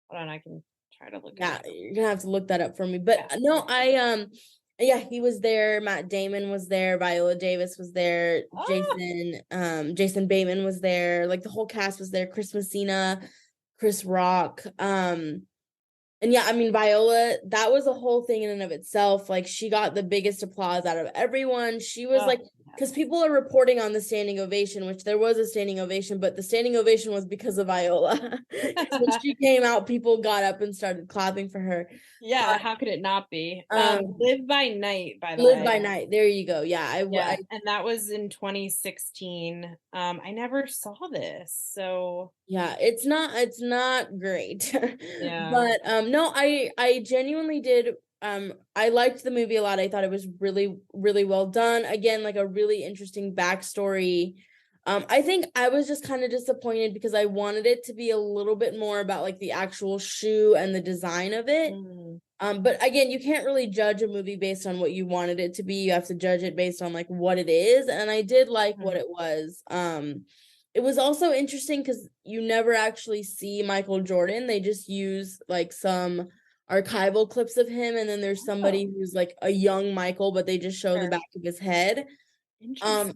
Hold on, I can try to look it Yeah, up. you're gonna have to look that up for me. But Yeah. no, yeah, he was there. Matt Damon was there. Viola Davis was there. Jason Bateman was there. Like, the whole cast was there. Chris Messina, Chris Rock. And yeah, I mean, Viola, that was a whole thing in and of itself. Like, she got the biggest applause out of everyone. She was like, because people are reporting on the standing ovation, which there was a standing ovation, but the standing ovation was because of Viola. When she came out, people got up and started clapping for her. Yeah, how could it not be? Um, Live by Night, by the Live way. by Night. There you go. Yeah, And that was in 2016. I never saw this, so yeah, it's not great. yeah. But no, I genuinely did. I liked the movie a lot. I thought it was really, really well done. Again, like, a really interesting backstory. I think I was just kind of disappointed because I wanted it to be a little bit more about, like, the actual shoe and the design of it. But again, you can't really judge a movie based on what you wanted it to be. You have to judge it based on, like, what it is. And I did like what it was. It was also interesting because you never actually see Michael Jordan. They just use, like, some archival clips of him, and then there's somebody who's like a young Michael, but they just show the back of his head.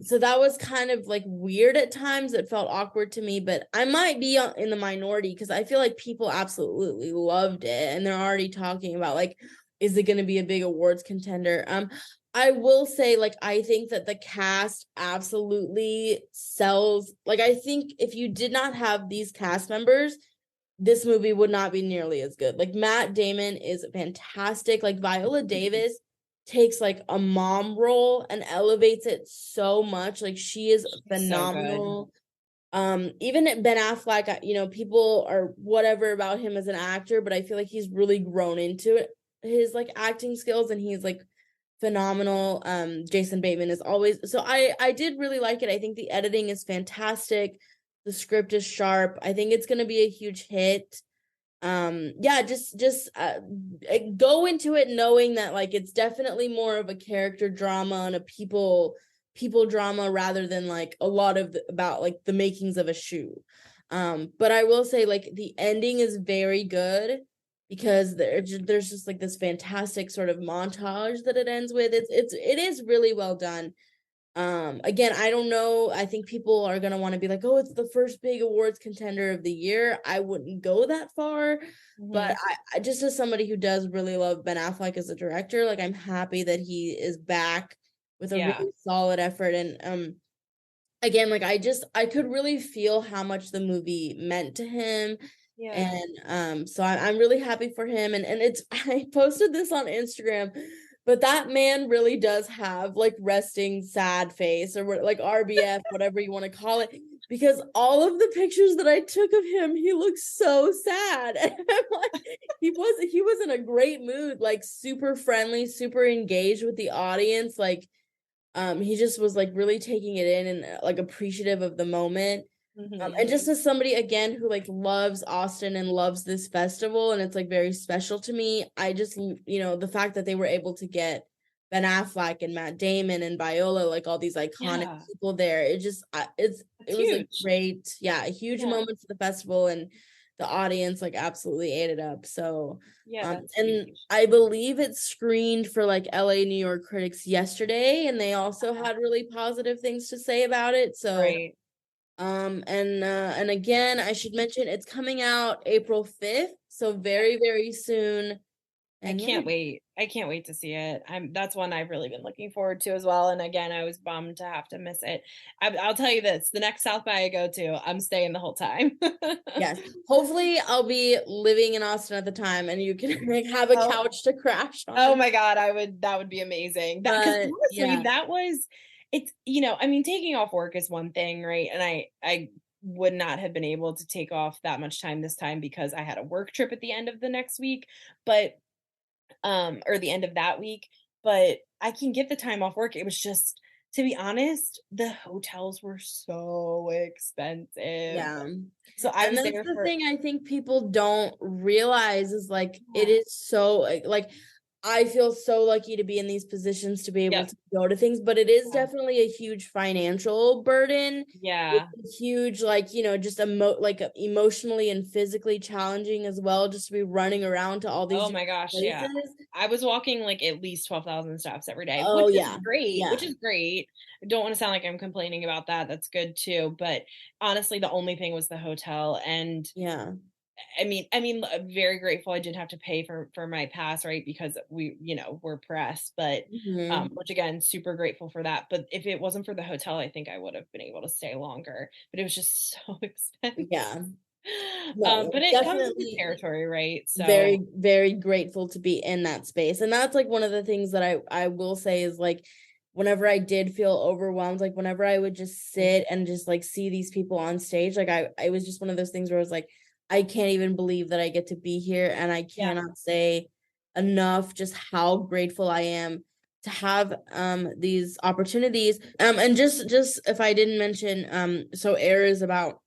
So that was kind of like weird at times. It felt awkward to me, but I might be in the minority because I feel like people absolutely loved it, and they're already talking about, like, is it going to be a big awards contender? I will say, like, I think that the cast absolutely sells. Like, I think if you did not have these cast members, this movie would not be nearly as good. Like, Matt Damon is fantastic. Like, Viola Davis takes, like, a mom role and elevates it so much. Like, she is phenomenal. Even Ben Affleck, people are whatever about him as an actor, but I feel like he's really grown into it, his, like, acting skills, and he's, like, phenomenal. Jason Bateman is always, so I did really like it. I think the editing is fantastic. The script is sharp. I think it's gonna be a huge hit. Yeah, just go into it knowing that, like, it's definitely more of a character drama and a people drama rather than, like, a lot of about, like, the makings of a shoe. But I will say, like, the ending is very good because there's just, like, this fantastic sort of montage that it ends with. It is really well done. Again, I don't know. I think people are gonna want to be like, oh, it's the first big awards contender of the year. I wouldn't go that far, but I just, as somebody who does really love Ben Affleck as a director, like, I'm happy that he is back with a really solid effort. And again, like, I could really feel how much the movie meant to him. And so I'm really happy for him. And it's, I posted this on Instagram, but that man really does have, like, resting sad face, or like RBF, whatever you want to call it, because all of the pictures that I took of him, he looked so sad. And I'm like, he was in a great mood, like super friendly, super engaged with the audience. Like, he just was like really taking it in and like appreciative of the moment. And just as somebody again who like loves Austin and loves this festival, and it's like very special to me, I just, the fact that they were able to get Ben Affleck and Matt Damon and Viola, like all these iconic people there. It just, it was a great, a huge moment for the festival, and the audience like absolutely ate it up. So, and huge. I believe it screened for like LA, New York critics yesterday, and they also had really positive things to say about it. So, and again, I should mention it's coming out April 5th, so very, very soon. And I can't wait. I can't wait to see it. That's one I've really been looking forward to as well. And again, I was bummed to have to miss it. I'll tell you this, the next South by I go to, I'm staying the whole time. Yes. Hopefully I'll be living in Austin at the time and you can like, have a couch to crash on. Oh my God, that would be amazing. Honestly, that was, it's, I mean, taking off work is one thing, right? And I would not have been able to take off that much time this time because I had a work trip at the end of the next week, but or the end of that week, but I can get the time off work. It was just, to be honest, the hotels were so expensive. Yeah. So that's the thing I think people don't realize is like, it is so like, I feel so lucky to be in these positions to be able to go to things, but it is definitely a huge financial burden. Yeah. It's huge, like, just emotionally and physically challenging as well, just to be running around to all these. Oh my gosh. places. Yeah. I was walking like at least 12,000 steps every day, which is great, which is great. I don't want to sound like I'm complaining about that. That's good too. But honestly, the only thing was the hotel. And I mean, very grateful I didn't have to pay for my pass, right? Because we, we're pressed, but which again, super grateful for that. But if it wasn't for the hotel, I think I would have been able to stay longer, but it was just so expensive. Yeah. No, but it comes with the territory, right? So very, very grateful to be in that space. And that's like one of the things that I will say is like, whenever I did feel overwhelmed, like whenever I would just sit and just like see these people on stage, like I was just one of those things where I was like, I can't even believe that I get to be here. And I cannot say enough just how grateful I am to have these opportunities. And just if I didn't mention, so Air is about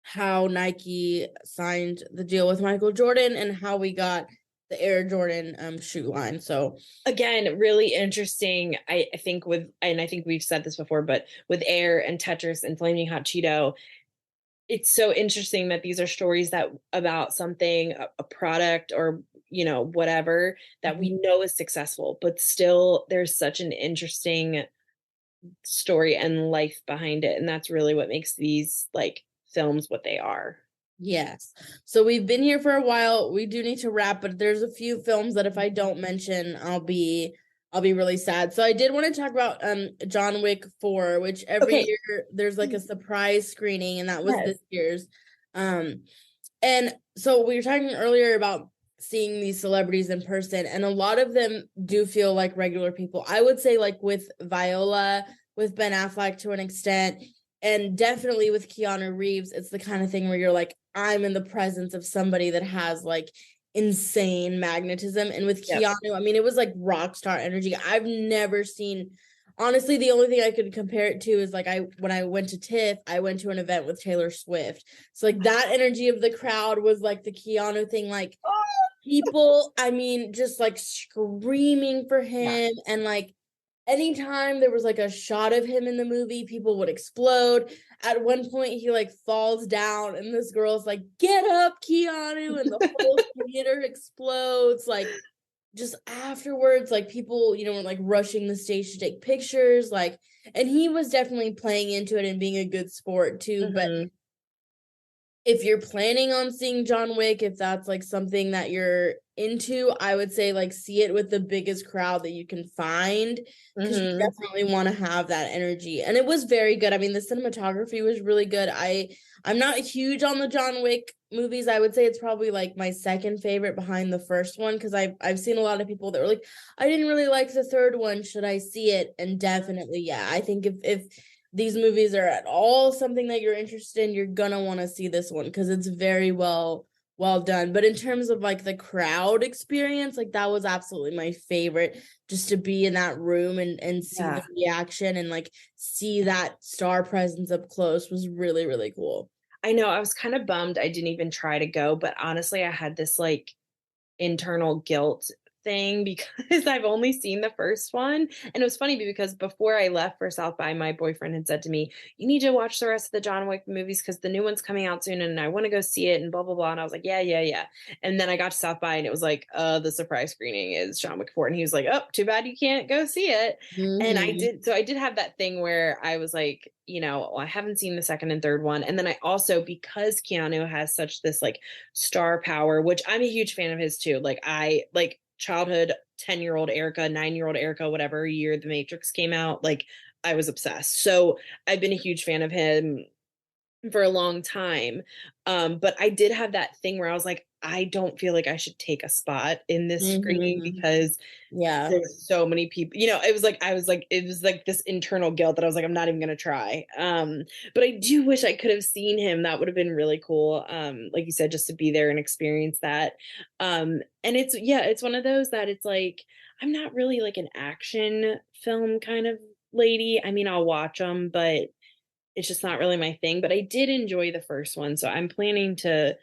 how Nike signed the deal with Michael Jordan and how we got the Air Jordan shoe line. So again, really interesting. I think I think we've said this before, but with Air and Tetris and Flaming Hot Cheeto, it's so interesting that these are stories that about something, a product or, whatever that we know is successful, but still there's such an interesting story and life behind it. And that's really what makes these like films what they are. Yes. So we've been here for a while. We do need to wrap, but there's a few films that if I don't mention, I'll be really sad. So I did want to talk about John Wick 4, which every year there's like a surprise screening, and that was this year's. And so we were talking earlier about seeing these celebrities in person, and a lot of them do feel like regular people. I would say like with Viola, with Ben Affleck to an extent, and definitely with Keanu Reeves, it's the kind of thing where you're like, I'm in the presence of somebody that has like insane magnetism. And with Keanu, I mean, it was like rock star energy. I've never seen, honestly, the only thing I could compare it to is like when I went to TIFF, I went to an event with Taylor Swift. So like that energy of the crowd was like the Keanu thing, like people, I mean, just like screaming for him. And like anytime there was like a shot of him in the movie, people would explode. At one point, he like falls down, and this girl's like, "Get up, Keanu!" And the whole theater explodes. Like, just afterwards, like people, were like rushing the stage to take pictures. Like, and he was definitely playing into it and being a good sport too. But if you're planning on seeing John Wick, if that's like something that you're into, I would say like see it with the biggest crowd that you can find, because you definitely want to have that energy. And it was very good. I mean, the cinematography was really good. I'm not huge on the John Wick movies. I would say it's probably like my second favorite behind the first one, because I've seen a lot of people that were like, I didn't really like the third one. Should I see it? And definitely, I think if these movies are at all something that you're interested in, you're gonna want to see this one because it's very well done. But in terms of like the crowd experience, like that was absolutely my favorite, just to be in that room and see the reaction and like see that star presence up close was really, really cool. I know, I was kind of bummed I didn't even try to go, but honestly, I had this like internal guilt thing because I've only seen the first one. And it was funny because before I left for South by, my boyfriend had said to me, you need to watch the rest of the John Wick movies because the new one's coming out soon and I want to go see it and blah, blah, blah. And I was like, yeah. And then I got to South by and it was like, the surprise screening is John Wick 4. And he was like, oh, too bad you can't go see it. And I did have that thing where I was like, you know, I haven't seen the second and third one. And then I also, because Keanu has such this like star power, which I'm a huge fan of his too. Like I like childhood 10-year-old Erica, 9-year-old Erica, whatever year The Matrix came out, like I was obsessed. So I've been a huge fan of him for a long time. But I did have that thing where I was like, I don't feel like I should take a spot in this screening because there's so many people, you know, it was like this internal guilt that I was like, I'm not even gonna try. But I do wish I could have seen him. That would have been really cool. Like you said, just to be there and experience that. And it's one of those that it's like, I'm not really like an action film kind of lady. I mean, I'll watch them, but it's just not really my thing. But I did enjoy the first one, so I'm planning to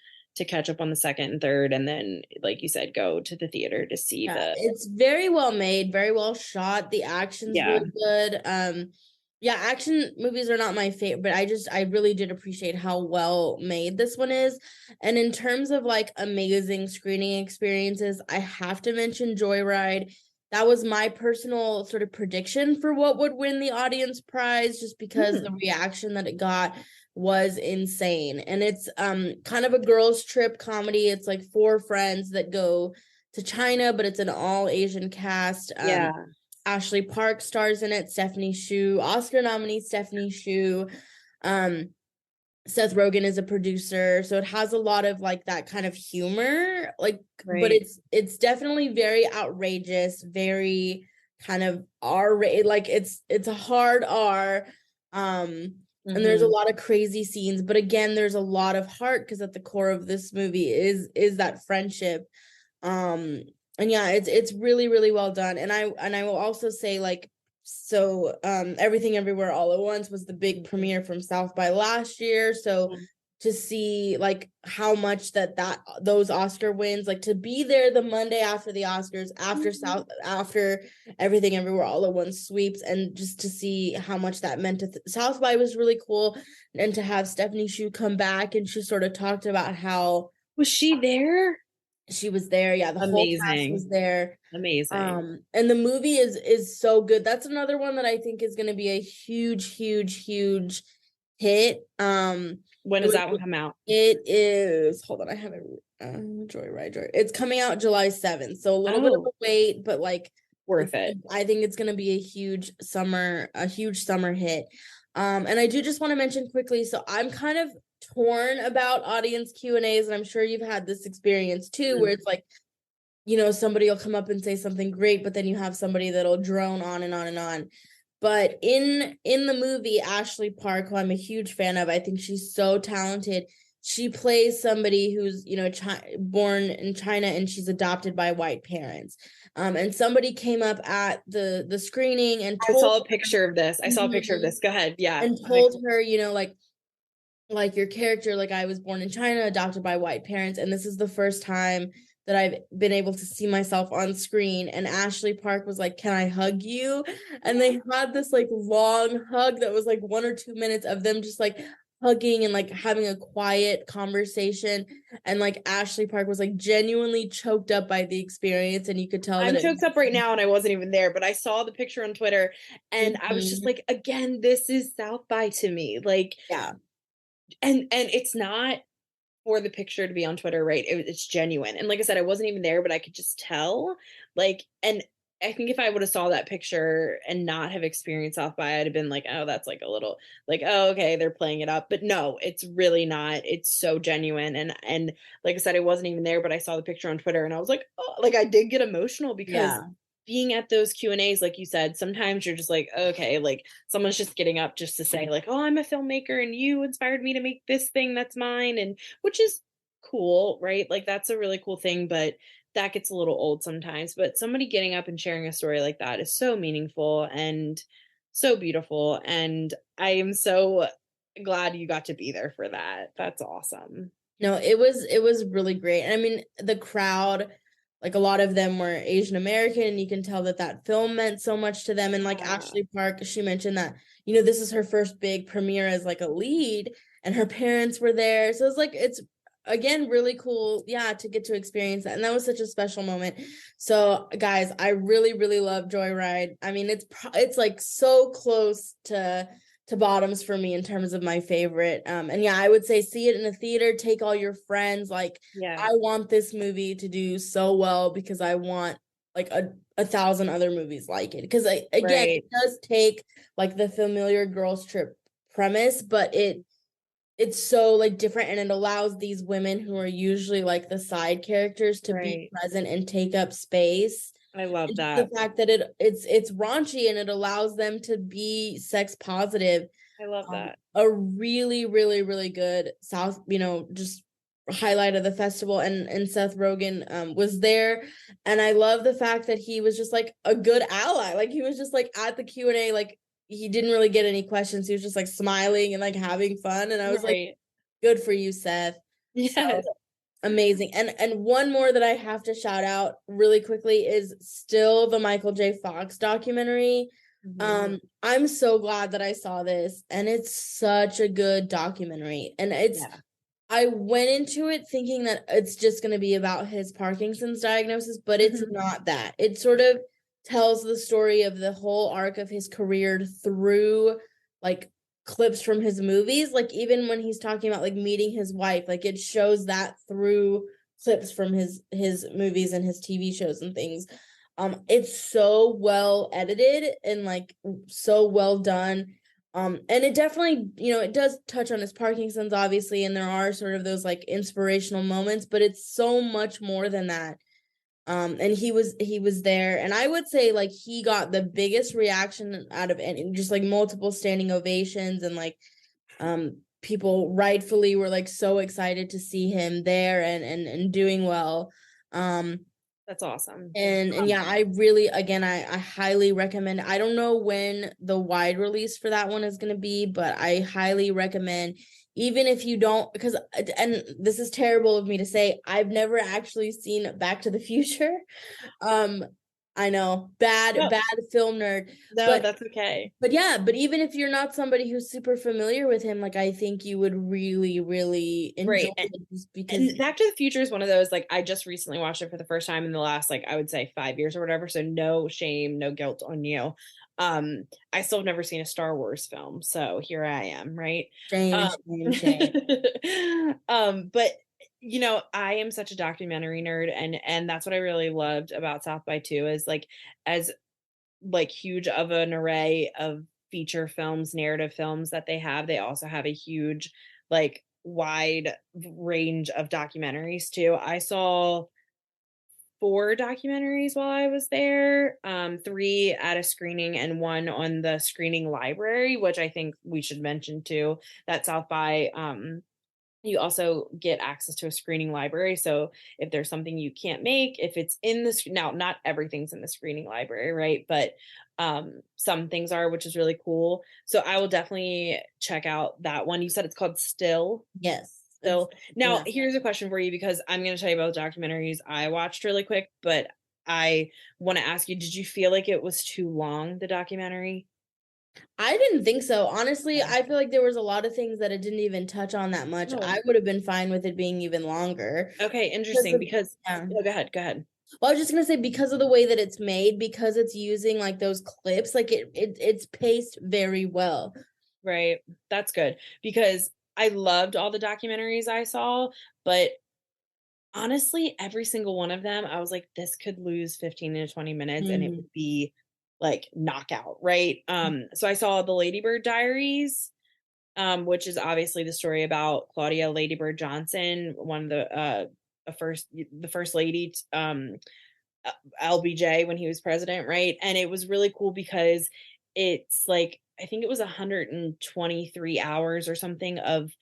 catch up on the second and third, and then, like you said, go to the theater to see it's very well made, very well shot. The action's really good. Action movies are not my favorite, but I really did appreciate how well made this one is. And in terms of like amazing screening experiences, I have to mention Joyride. That was my personal sort of prediction for what would win the audience prize, just because the reaction that it got was insane. And it's kind of a girls trip comedy. It's like 4 friends that go to China, but it's an all Asian cast. Ashley Park stars in it, Stephanie Hsu, Oscar nominee Stephanie Hsu. Seth Rogen is a producer, so it has a lot of like that kind of humor, like, but it's definitely very outrageous, very kind of R-rated, like it's a hard R, and there's a lot of crazy scenes, but again, there's a lot of heart because at the core of this movie is that friendship, and it's really, really well done, and I will also say like. So Everything Everywhere All at Once was the big premiere from South by last year. So to see like how much those Oscar wins, like to be there the Monday after the Oscars, after Everything Everywhere All at Once sweeps, and just to see how much that meant to South by was really cool. And to have Stephanie Hsu come back, and she sort of talked about how was she there? She was there, the whole cast was there. Amazing. And the movie is so good. That's another one that I think is going to be a huge hit. When does that one come out? It is, hold on, I have it. Joyride. It's coming out July 7th, so a little bit of a wait, but like worth it. I think it's going to be a huge summer hit. And I do just want to mention quickly, so I'm kind of torn about audience Q&As, and I'm sure you've had this experience too, where it's like, you know, somebody will come up and say something great, but then you have somebody that'll drone on and on and on. But in the movie, Ashley Park, who I'm a huge fan of, I think she's so talented. She plays somebody who's, you know, born in China, and she's adopted by white parents. And somebody came up at the screening and I saw a picture of this. Go ahead. Yeah. And told her, you know, like your character, like I was born in China, adopted by white parents, and this is the first time that I've been able to see myself on screen. And Ashley Park was like, can I hug you? And they had this like long hug that was like 1 or 2 minutes of them just like hugging and like having a quiet conversation. And like Ashley Park was like genuinely choked up by the experience, and you could tell I'm choked up right now, and I wasn't even there, but I saw the picture on Twitter, and I was just like, again, this is South by to me. Like, and it's not for the picture to be on Twitter, right? It's genuine. And like I said, I wasn't even there, but I could just tell, like, and I think if I would have saw that picture and not have experienced South by, I'd have been like, oh, that's like a little like, oh, okay, they're playing it up. But no, it's really not. It's so genuine. And like I said, I wasn't even there, but I saw the picture on Twitter, and I was like, oh, like I did get emotional because being at those Q&As, like you said, sometimes you're just like, okay, like someone's just getting up just to say like, oh, I'm a filmmaker and you inspired me to make this thing that's mine, and which is cool, right? Like that's a really cool thing, but that gets a little old sometimes. But somebody getting up and sharing a story like that is so meaningful and so beautiful. And I am so glad you got to be there for that. That's awesome. No, it was really great. And I mean, the crowd, like a lot of them were Asian American, and you can tell that that film meant so much to them. And like Ashley Park, she mentioned that, you know, this is her first big premiere as like a lead, and her parents were there. So it's like, it's again really cool, yeah, to get to experience that. And that was such a special moment. So guys, I really, really love Joyride. I mean, it's like so close to bottoms for me in terms of my favorite. And yeah, I would say see it in a theater, take all your friends. Like, Yeah, I want this movie to do so well because I want like a thousand other movies like it. Because again, right. it does take like the familiar girls trip premise, but it's so like different, and it allows these women who are usually like the side characters to be present and take up space. I love And that. the fact that it's raunchy and it allows them to be sex positive. I love that. A really, really, really good South, you know, just highlight of the festival. And Seth Rogen was there, and I love the fact that he was just like a good ally. Like he was just like at the Q&A, like he didn't really get any questions. He was just like smiling and like having fun, and I was like, good for you, Seth. Yes. So, amazing. And one more that I have to shout out really quickly is still the Michael J. Fox documentary. I'm so glad that I saw this, and it's such a good documentary. And I went into it thinking that it's just going to be about his Parkinson's diagnosis, but it's not that. It sort of tells the story of the whole arc of his career through like clips from his movies. Like even when he's talking about like meeting his wife, like it shows that through clips from his movies and his TV shows and things. It's so well edited and like so well done. And it definitely, you know, it does touch on his Parkinson's obviously, and there are sort of those like inspirational moments, but it's so much more than that. And he was there, and I would say like he got the biggest reaction out of any, just like multiple standing ovations, and like people rightfully were like so excited to see him there and doing well. That's awesome. And yeah, I really, again, I highly recommend. I don't know when the wide release for that one is going to be, but I highly recommend, even if you don't, because, and this is terrible of me to say, I've never actually seen Back to the Future. I know, bad film nerd. No, but that's okay. But yeah, but even if you're not somebody who's super familiar with him, like I think you would really, really enjoy it just because. And Back to the Future is one of those, like I just recently watched it for the first time in the last, like I would say 5 years or whatever. So no shame, no guilt on you. I still have never seen a Star Wars film, so here I am, right? Shame. But you know, I am such a documentary nerd, and that's what I really loved about South by too, is like as like huge of an array of feature films, narrative films that they have, they also have a huge like wide range of documentaries too. I saw 4 documentaries while I was there, 3 at a screening and 1 on the screening library, which I think we should mention too, that South by you also get access to a screening library. So if there's something you can't make, if it's in the now, not everything's in the screening library, right? But some things are, which is really cool. So I will definitely check out that one. You said it's called Still. Yes. So now here's a question for you, because I'm going to tell you about documentaries I watched really quick, but I want to ask you, did you feel like it was too long, the documentary? I didn't think so. Honestly, I feel like there was a lot of things that it didn't even touch on that much. I would have been fine with it being even longer. Okay, interesting, because go ahead. Well, I was just gonna say, because of the way that it's made, because it's using like those clips, like it's paced very well. Right. That's good, because I loved all the documentaries I saw, but honestly, every single one of them, I was like, this could lose 15 to 20 minutes and it would be like knockout, right? So I saw the Lady Bird Diaries, which is obviously the story about Claudia Lady Bird Johnson, one of the first lady LBJ when he was president, right? And it was really cool because it's like, I think it was 123 hours or something of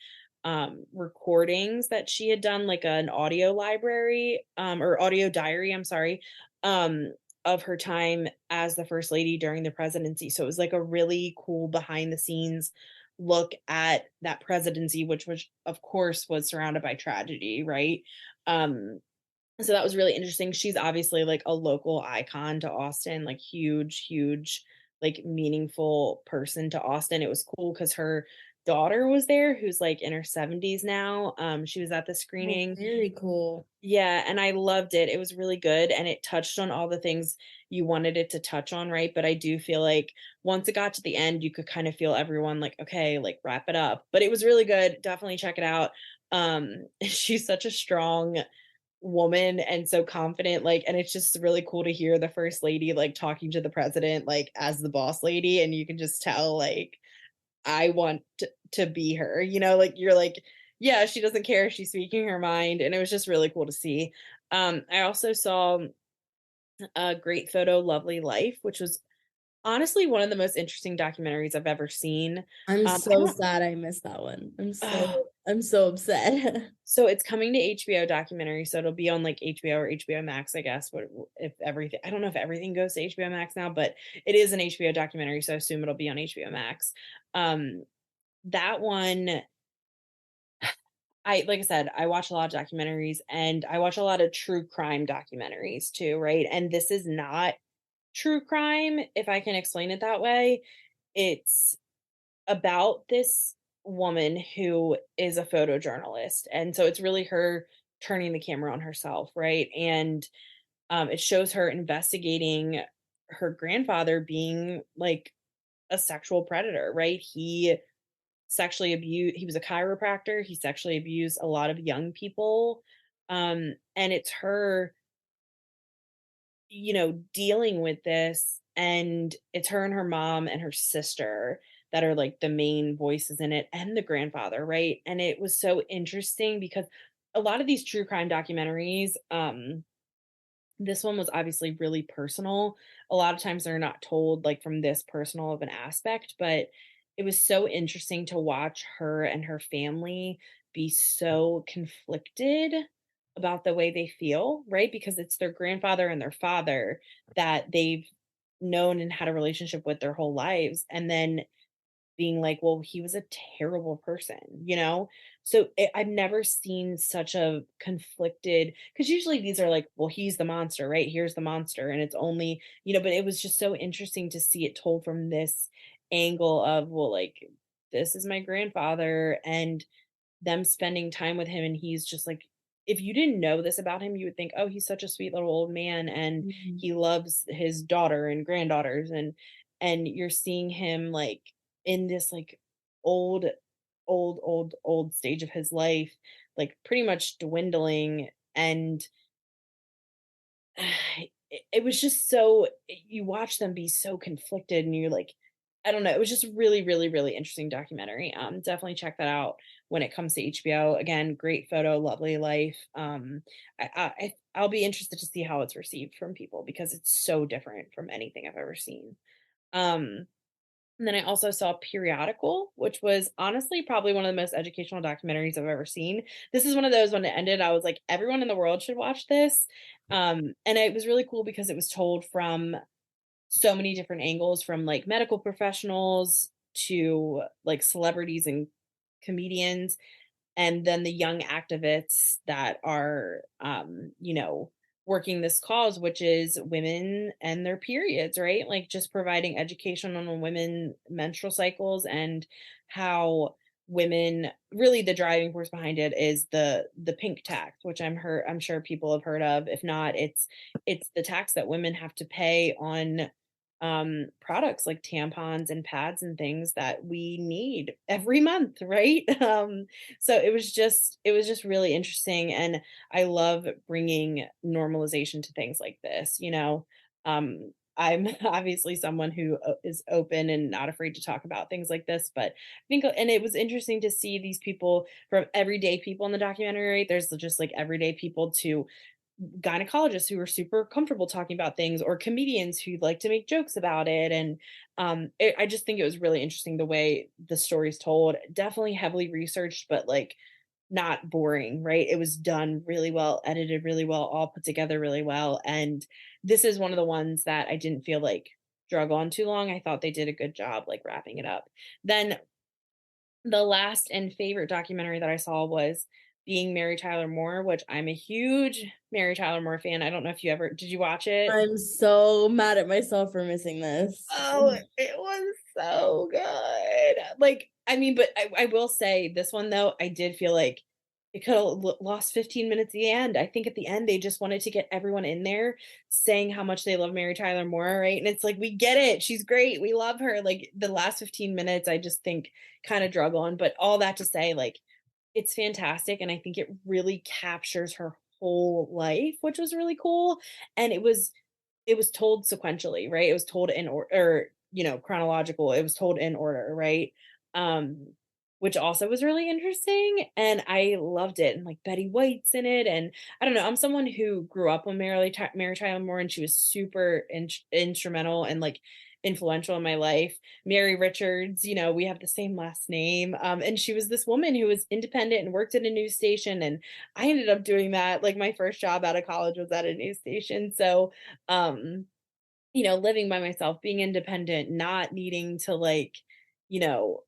recordings that she had done, like an audio library, or audio diary, I'm sorry, um, of her time as the first lady during the presidency. So it was like a really cool behind the scenes look at that presidency, which of course was surrounded by tragedy, right? Um, so that was really interesting. She's obviously like a local icon to Austin, like huge, huge, like meaningful person to Austin. It was cool because her daughter was there who's like in her 70s now. She was at the Oh, screening. very cool. Yeah, and I loved it. It was really good and it touched on all the things you wanted it to touch on, right? But I do feel like once it got to the end, you could kind of feel everyone like, okay, like wrap it up. But it was really good. Definitely check it out. She's such a strong woman and so confident, like, and it's just really cool to hear the first lady like talking to the president like as the boss lady, and you can just tell like I want to be her, like you're like, yeah, she doesn't care, she's speaking her mind, and it was just really cool to see. I also saw a Great Photo Lovely Life, which was honestly one of the most interesting documentaries I've ever seen. I'm I so don't sad I missed that one. oh, I'm so upset. so it's coming to HBO documentary, so it'll be on like HBO or HBO Max, I guess. What if everything? I don't know if everything goes to HBO Max now, but it is an HBO documentary, so I assume it'll be on HBO Max. That one, like I said, I watch a lot of documentaries and I watch a lot of true crime documentaries too, right? And this is not true crime, if I can explain it that way. It's about this woman who is a photojournalist. And so it's really her turning the camera on herself, right? And it shows her investigating her grandfather being like a sexual predator, right? He was a chiropractor, he sexually abused a lot of young people. And it's her, dealing with this, and it's her and her mom and her sister that are like the main voices in it, and the grandfather, right? And it was so interesting because a lot of these true crime documentaries, this one was obviously really personal. A lot of times they're not told like from this personal of an aspect, but it was so interesting to watch her and her family be so conflicted about the way they feel, right? Because it's their grandfather and their father that they've known and had a relationship with their whole lives. And then being like, well, he was a terrible person, So I've never seen such a conflicted, because usually these are like, well, he's the monster, right? Here's the monster. And it's only, but it was just so interesting to see it told from this angle of, well, like, this is my grandfather and them spending time with him. And he's just like, if you didn't know this about him, you would think, oh, he's such a sweet little old man and Mhm. he loves his daughter and granddaughters. And you're seeing him like in this like old old stage of his life, like pretty much dwindling. And it was just so, you watch them be so conflicted and you're like, I don't know, it was just really really really interesting documentary. Definitely check that out when it comes to HBO. Again, Great Photo Lovely Life. I'll be interested to see how it's received from people because it's so different from anything I've ever seen. um and then I also saw Periodical, which was honestly probably one of the most educational documentaries I've ever seen. This is one of those, when it ended, I was like, everyone in the world should watch this. And it was really cool because it was told from so many different angles, from like medical professionals to like celebrities and comedians, and then the young activists that are working this cause, which is women and their periods, right? Like just providing education on women menstrual cycles, and how women, really the driving force behind it is the pink tax, which I'm sure people have heard of. If not, it's the tax that women have to pay on products like tampons and pads and things that we need every month, right? So it was just really interesting, and I love bringing normalization to things like this. I'm obviously someone who is open and not afraid to talk about things like this, but I think, and it was interesting to see these people, from everyday people in the documentary, there's just like everyday people to gynecologists who are super comfortable talking about things, or comedians who like to make jokes about it. And I just think it was really interesting the way the story's told. Definitely heavily researched, but like not boring, right? It was done really well, edited really well, all put together really well. And this is one of the ones that I didn't feel like drug on too long. I thought they did a good job like wrapping it up. Then the last and favorite documentary that I saw was Being Mary Tyler Moore, which I'm a huge Mary Tyler Moore fan. I don't know if you ever did you watch it? I'm so mad at myself for missing this. Oh, it was so good. Like, I mean, but I will say this one though, I did feel like it could have lost 15 minutes at the end. I think at the end they just wanted to get everyone in there saying how much they love Mary Tyler Moore, right? And it's like, we get it. She's great. We love her. Like the last 15 minutes, I just think kind of drug on. But all that to say, like, it's fantastic. And I think it really captures her whole life, which was really cool. And it was told sequentially, right? It was told in order, chronological. It was told in order, right? Um, which also was really interesting, and I loved it. And like Betty White's in it, and I don't know. I'm someone who grew up on Mary Tyler Moore, and she was super instrumental and like influential in my life. Mary Richards, we have the same last name, and she was this woman who was independent and worked at a news station, and I ended up doing that. Like my first job out of college was at a news station, so living by myself, being independent, not needing to like, you know,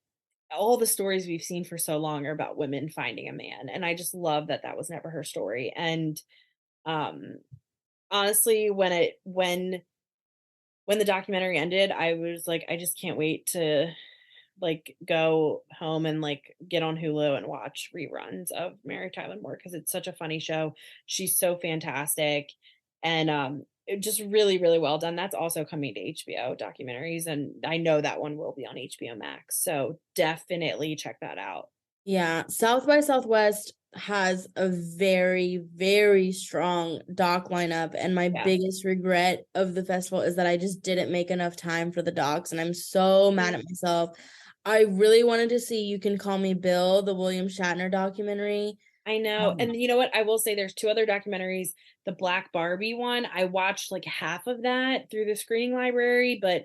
all the stories we've seen for so long are about women finding a man. And I just love that that was never her story. And um honestly, when the documentary ended, I was like, I just can't wait to like go home and like get on Hulu and watch reruns of Mary Tyler Moore because it's such a funny show. She's so fantastic. And it just really, really well done. That's also coming to HBO documentaries, and I know that one will be on HBO Max. So definitely check that out. Yeah, South by Southwest has a very, very strong doc lineup. And my biggest regret of the festival is that I just didn't make enough time for the docs. And I'm so mad at myself. I really wanted to see You Can Call Me Bill, the William Shatner documentary. I know. And you know what? I will say there's two other documentaries. The Black Barbie one, I watched like half of that through the screening library, but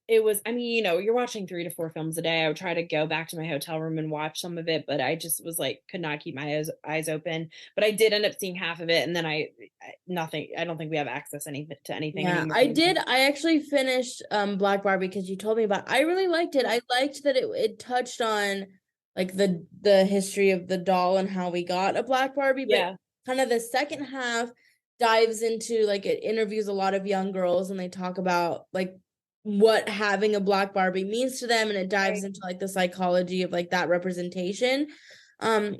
it was, I mean, you're watching 3 to 4 films a day. I would try to go back to my hotel room and watch some of it, but I just was like, could not keep my eyes open. But I did end up seeing half of it. And then nothing, I don't think we have access to anything Yeah, anymore. I actually finished Black Barbie because you told me about it. I really liked it. I liked that it touched on like the history of the doll and how we got a Black Barbie, but kind of the second half dives into like it interviews a lot of young girls and they talk about like what having a Black Barbie means to them, and it dives into like the psychology of like that representation,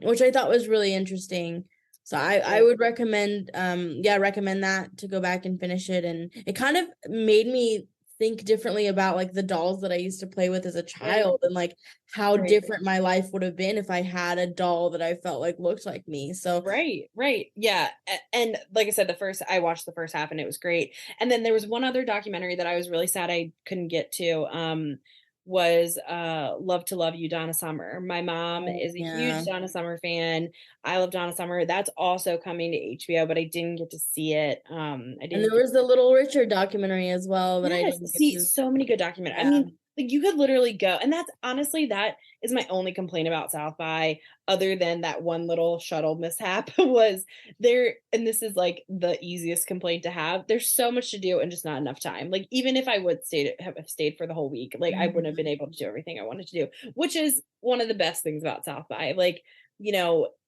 which I thought was really interesting. So I would recommend recommend that to go back and finish it. And it kind of made me think differently about like the dolls that I used to play with as a child and like how different my life would have been if I had a doll that I felt like looked like me. So right. Yeah. And like I said, I watched the first half and it was great. And then there was one other documentary that I was really sad I couldn't get to. Was Love to Love You, Donna Summer. My mom is a huge Donna Summer fan. I love Donna Summer. That's also coming to HBO, but I didn't get to see it. And there was the Little Richard documentary as well that I didn't see so many good documentaries. I mean, like you could literally go, and that's honestly, that is my only complaint about South by, other than that one little shuttle mishap was there. And this is like the easiest complaint to have. There's so much to do and just not enough time. Like even if I would have stayed for the whole week, like I wouldn't have been able to do everything I wanted to do, which is one of the best things about South by. Like,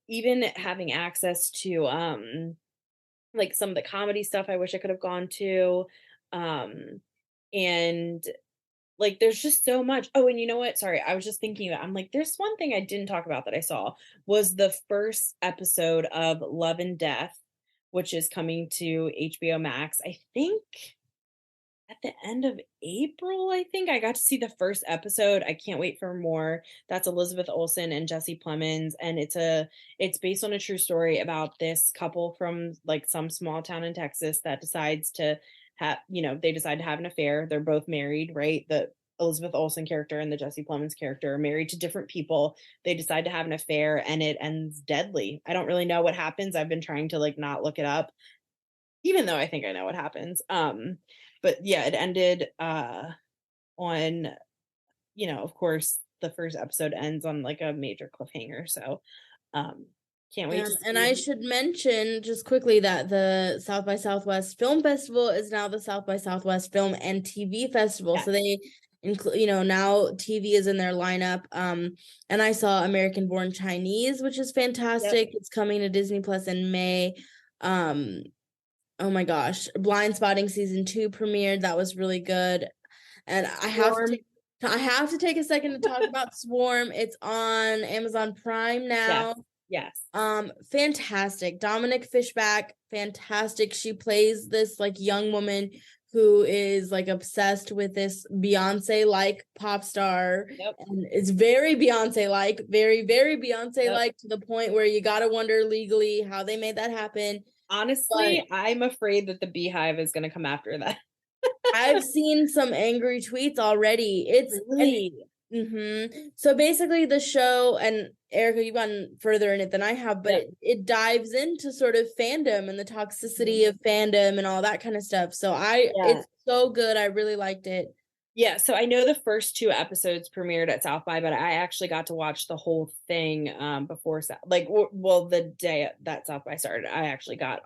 even having access to like some of the comedy stuff I wish I could have gone to. And like there's just so much. Oh, and you know what? Sorry, I was just thinking that I'm like, there's one thing I didn't talk about that I saw was the first episode of Love and Death, which is coming to HBO Max. I think at the end of April, I think I got to see the first episode. I can't wait for more. That's Elizabeth Olsen and Jesse Plemons, and it's based on a true story about this couple from like some small town in Texas that decides to have, they decide to have an affair. They're both married, right? The Elizabeth Olsen character and the Jesse Plemons character are married to different people. They decide to have an affair and it ends deadly. I don't really know what happens. I've been trying to like not look it up. even though I think I know what happens. But yeah, it ended on, of course, the first episode ends on like a major cliffhanger. So can't wait to see. And I should mention just quickly that the South by Southwest Film Festival is now the South by Southwest Film and TV Festival. Yes. So they include, now TV is in their lineup. And I saw American Born Chinese, which is fantastic. It's coming to Disney Plus in May. Oh my gosh, Blind Spotting season 2 premiered. That was really good. And I have to take a second to talk about Swarm. It's on Amazon Prime now. Yes. Fantastic. Dominic Fishback, fantastic. She plays this like young woman who is like obsessed with this Beyonce-like pop star. Yep. And it's very Beyonce-like, very, very Beyonce-like, to the point where you gotta wonder legally how they made that happen. Honestly, I'm afraid that the Beehive is going to come after that. I've seen some angry tweets already. It's really. So basically the show, and Erica, you've gone further in it than I have, but it dives into sort of fandom and the toxicity of fandom and all that kind of stuff. So it's so good. I really liked it. Yeah, so I know the first 2 episodes premiered at South by, but I actually got to watch the whole thing before, the day that South by started. I actually got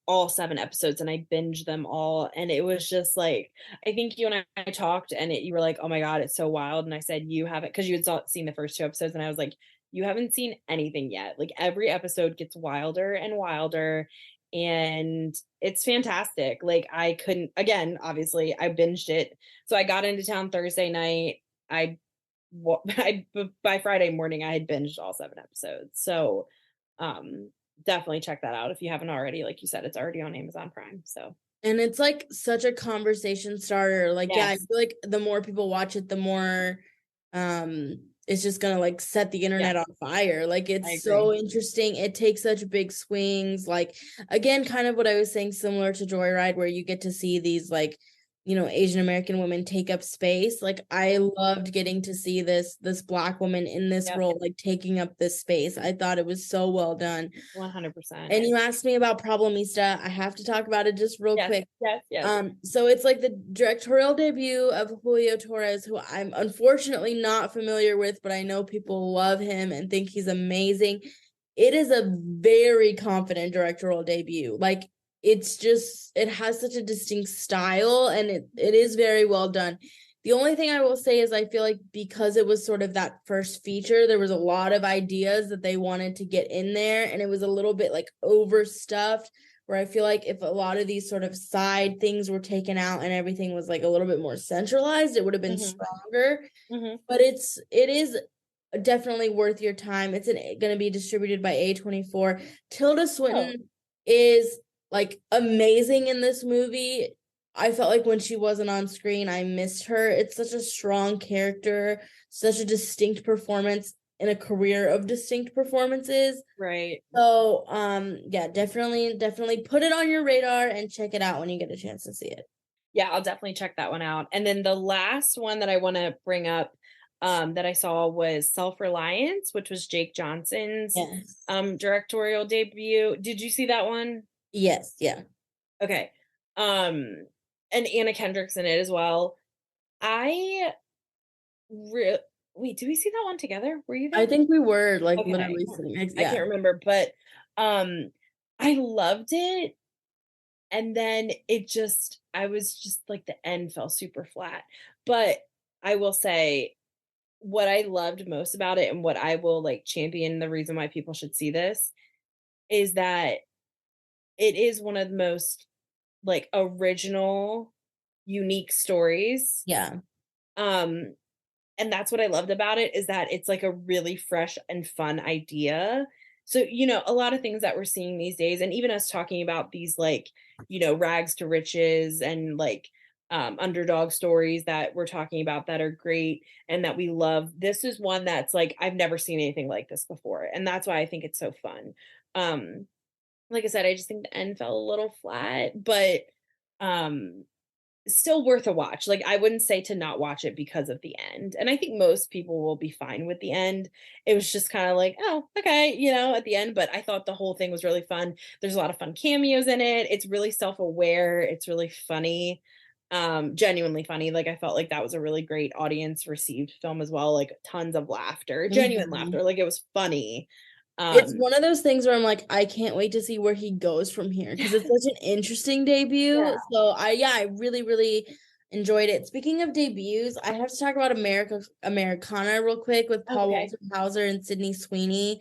all 7 episodes and I binged them all, and it was just like, I think you and I talked, and you were like, oh my god, it's so wild, and I said, you haven't, because you had seen the first 2 episodes, and I was like, you haven't seen anything yet. Like every episode gets wilder and wilder, and it's fantastic. Like I couldn't, again, obviously I binged it, so I got into town Thursday night. By Friday morning I had binged all 7 episodes. So definitely check that out if you haven't already. Like you said, it's already on Amazon Prime. So, and it's like such a conversation starter. Like, I feel like the more people watch it, the more it's just gonna like set the internet on fire. Like it's so interesting. It takes such big swings. Like, again, kind of what I was saying, similar to Joyride, where you get to see these like, Asian American women take up space. Like I loved getting to see this Black woman in this role, like taking up this space. I thought it was so well done. 100%. And you asked me about Problemista. I have to talk about it just real quick. Yes. So it's like the directorial debut of Julio Torres, who I'm unfortunately not familiar with, but I know people love him and think he's amazing. It is a very confident directorial debut. Like, it's just, it has such a distinct style, and it is very well done. The only thing I will say is I feel like because it was sort of that first feature, there was a lot of ideas that they wanted to get in there, and it was a little bit like overstuffed, where I feel like if a lot of these sort of side things were taken out and everything was like a little bit more centralized, it would have been stronger. But it is definitely worth your time. It's going to be distributed by A24. Tilda Swinton is like amazing in this movie. I felt like when she wasn't on screen, I missed her. It's such a strong character, such a distinct performance in a career of distinct performances. Right. So, definitely put it on your radar and check it out when you get a chance to see it. Yeah, I'll definitely check that one out. And then the last one that I want to bring up that I saw was Self-Reliance, which was Jake Johnson's directorial debut. Did you see that one? Yes. Yeah. Okay. And Anna Kendrick's in it as well. Wait, did we see that one together? Were you there? I think we were literally sitting. I can't remember, but I loved it. And then I was just like, the end fell super flat. But I will say, what I loved most about it, and what I will like champion, the reason why people should see this, is that it is one of the most like original, unique stories. Yeah. And that's what I loved about it, is that it's like a really fresh and fun idea. So, a lot of things that we're seeing these days, and even us talking about these like, rags to riches and like underdog stories that we're talking about that are great and that we love. This is one that's like, I've never seen anything like this before. And that's why I think it's so fun. Like I said, I just think the end fell a little flat, but still worth a watch. Like, I wouldn't say to not watch it because of the end. And I think most people will be fine with the end. It was just kind of like, oh, okay, at the end. But I thought the whole thing was really fun. There's a lot of fun cameos in it. It's really self-aware. It's really funny. Genuinely funny. Like, I felt like that was a really great audience received film as well. Like, tons of laughter, genuine laughter. Like, it was funny. It's one of those things where I'm like, I can't wait to see where he goes from here because it's such an interesting debut. Yeah. So I really, really enjoyed it. Speaking of debuts, I have to talk about Americana real quick with Paul Walter Hauser and Sydney Sweeney.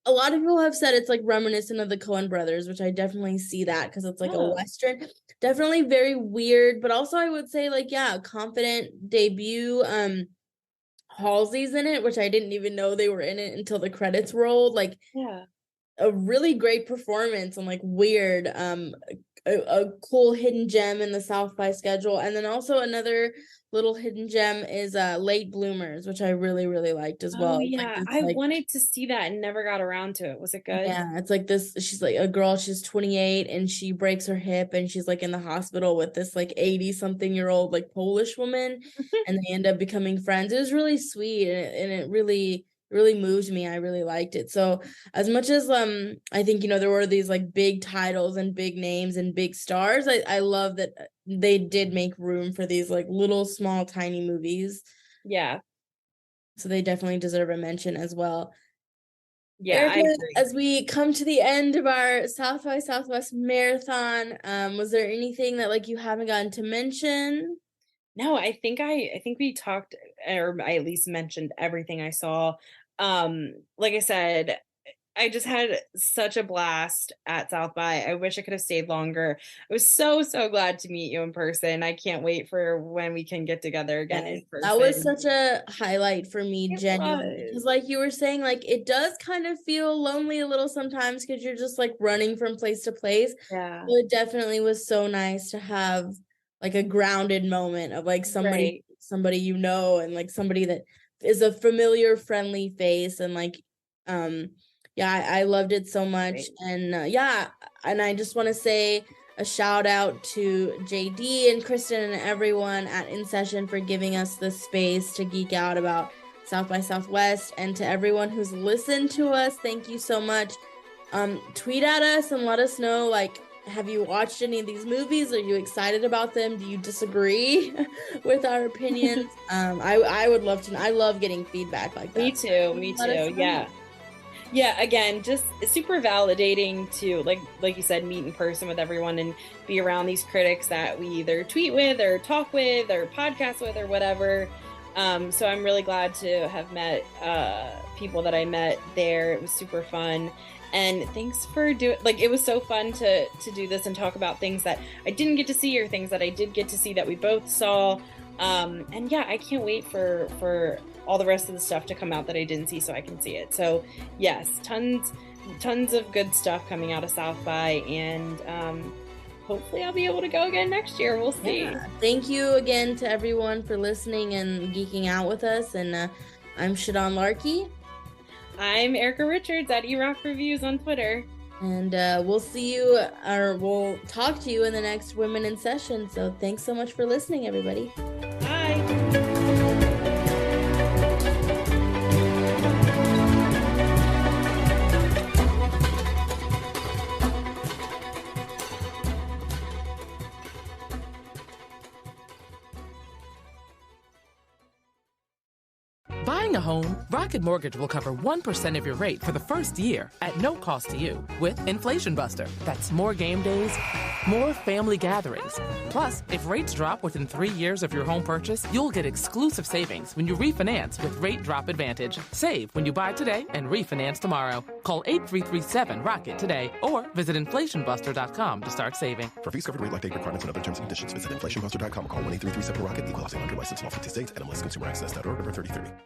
A lot of people have said it's like reminiscent of the Coen brothers, which I definitely see that because it's like a Western. Definitely very weird, but also I would say like, yeah, a confident debut. Halsey's in it, which I didn't even know they were in it until the credits rolled. Like, a really great performance and like weird, a cool hidden gem in the South by schedule. And then also another little hidden gem is Late Bloomers, which I really, really liked as well. Yeah, I wanted to see that and never got around to it. Was it good? Yeah, it's like this, she's like a girl, she's 28 and she breaks her hip and she's like in the hospital with this like 80-something-year-old like Polish woman and they end up becoming friends. It was really sweet and it really moved me. I really liked it. So as much as I think there were these like big titles and big names and big stars, I love that they did make room for these like little small tiny movies. Yeah, so they definitely deserve a mention as well. Yeah, Erica, I agree. as we come to the end of our South by Southwest marathon, was there anything that like you haven't gotten to mention? No, I think we talked, or I at least mentioned everything I saw. Like I said, I just had such a blast at South by. I wish I could have stayed longer. I was so glad to meet you in person. I can't wait for when we can get together again in person. That was such a highlight for me, genuinely. Because like you were saying, like it does kind of feel lonely a little sometimes because you're just like running from place to place. Yeah. So it definitely was so nice to have like a grounded moment of like somebody and like somebody that is a familiar, friendly face and like yeah, I loved it so much. Great. And and I just want to say a shout out to JD and Kristen and everyone at InSession for giving us the space to geek out about South by Southwest, and to everyone who's listened to us, thank you so much. Tweet at us and let us know, like, have you watched any of these movies? Are you excited about them? Do you disagree with our opinions? I would love to. I love getting feedback like that. Me too. Yeah, again, just super validating to, like you said, meet in person with everyone and be around these critics that we either tweet with or talk with or podcast with or whatever. So I'm really glad to have met people that I met there. It was super fun. And thanks for doing, like, it was so fun to do this and talk about things that I didn't get to see or things that I did get to see that we both saw. And yeah, I can't wait for all the rest of the stuff to come out that I didn't see so I can see it. So yes, tons of good stuff coming out of South by, and hopefully I'll be able to go again next year. We'll see. Yeah. Thank you again to everyone for listening and geeking out with us. And I'm Shadan Larki. I'm Erica Richards at eRock Reviews on Twitter. And we'll see you, or we'll talk to you in the next Women in Session. So thanks so much for listening, everybody. Bye. Buying a home, Rocket Mortgage will cover 1% of your rate for the first year at no cost to you with Inflation Buster. That's more game days, more family gatherings. Plus, if rates drop within 3 years of your home purchase, you'll get exclusive savings when you refinance with Rate Drop Advantage. Save when you buy today and refinance tomorrow. Call 8337-ROCKET today or visit inflationbuster.com to start saving. For fees covered rate like date requirements and other terms and conditions, visit inflationbuster.com or call 1-833-7-ROCKET. Equal housing lender license in all 50 states. NMLS Consumer Access.org number 3030.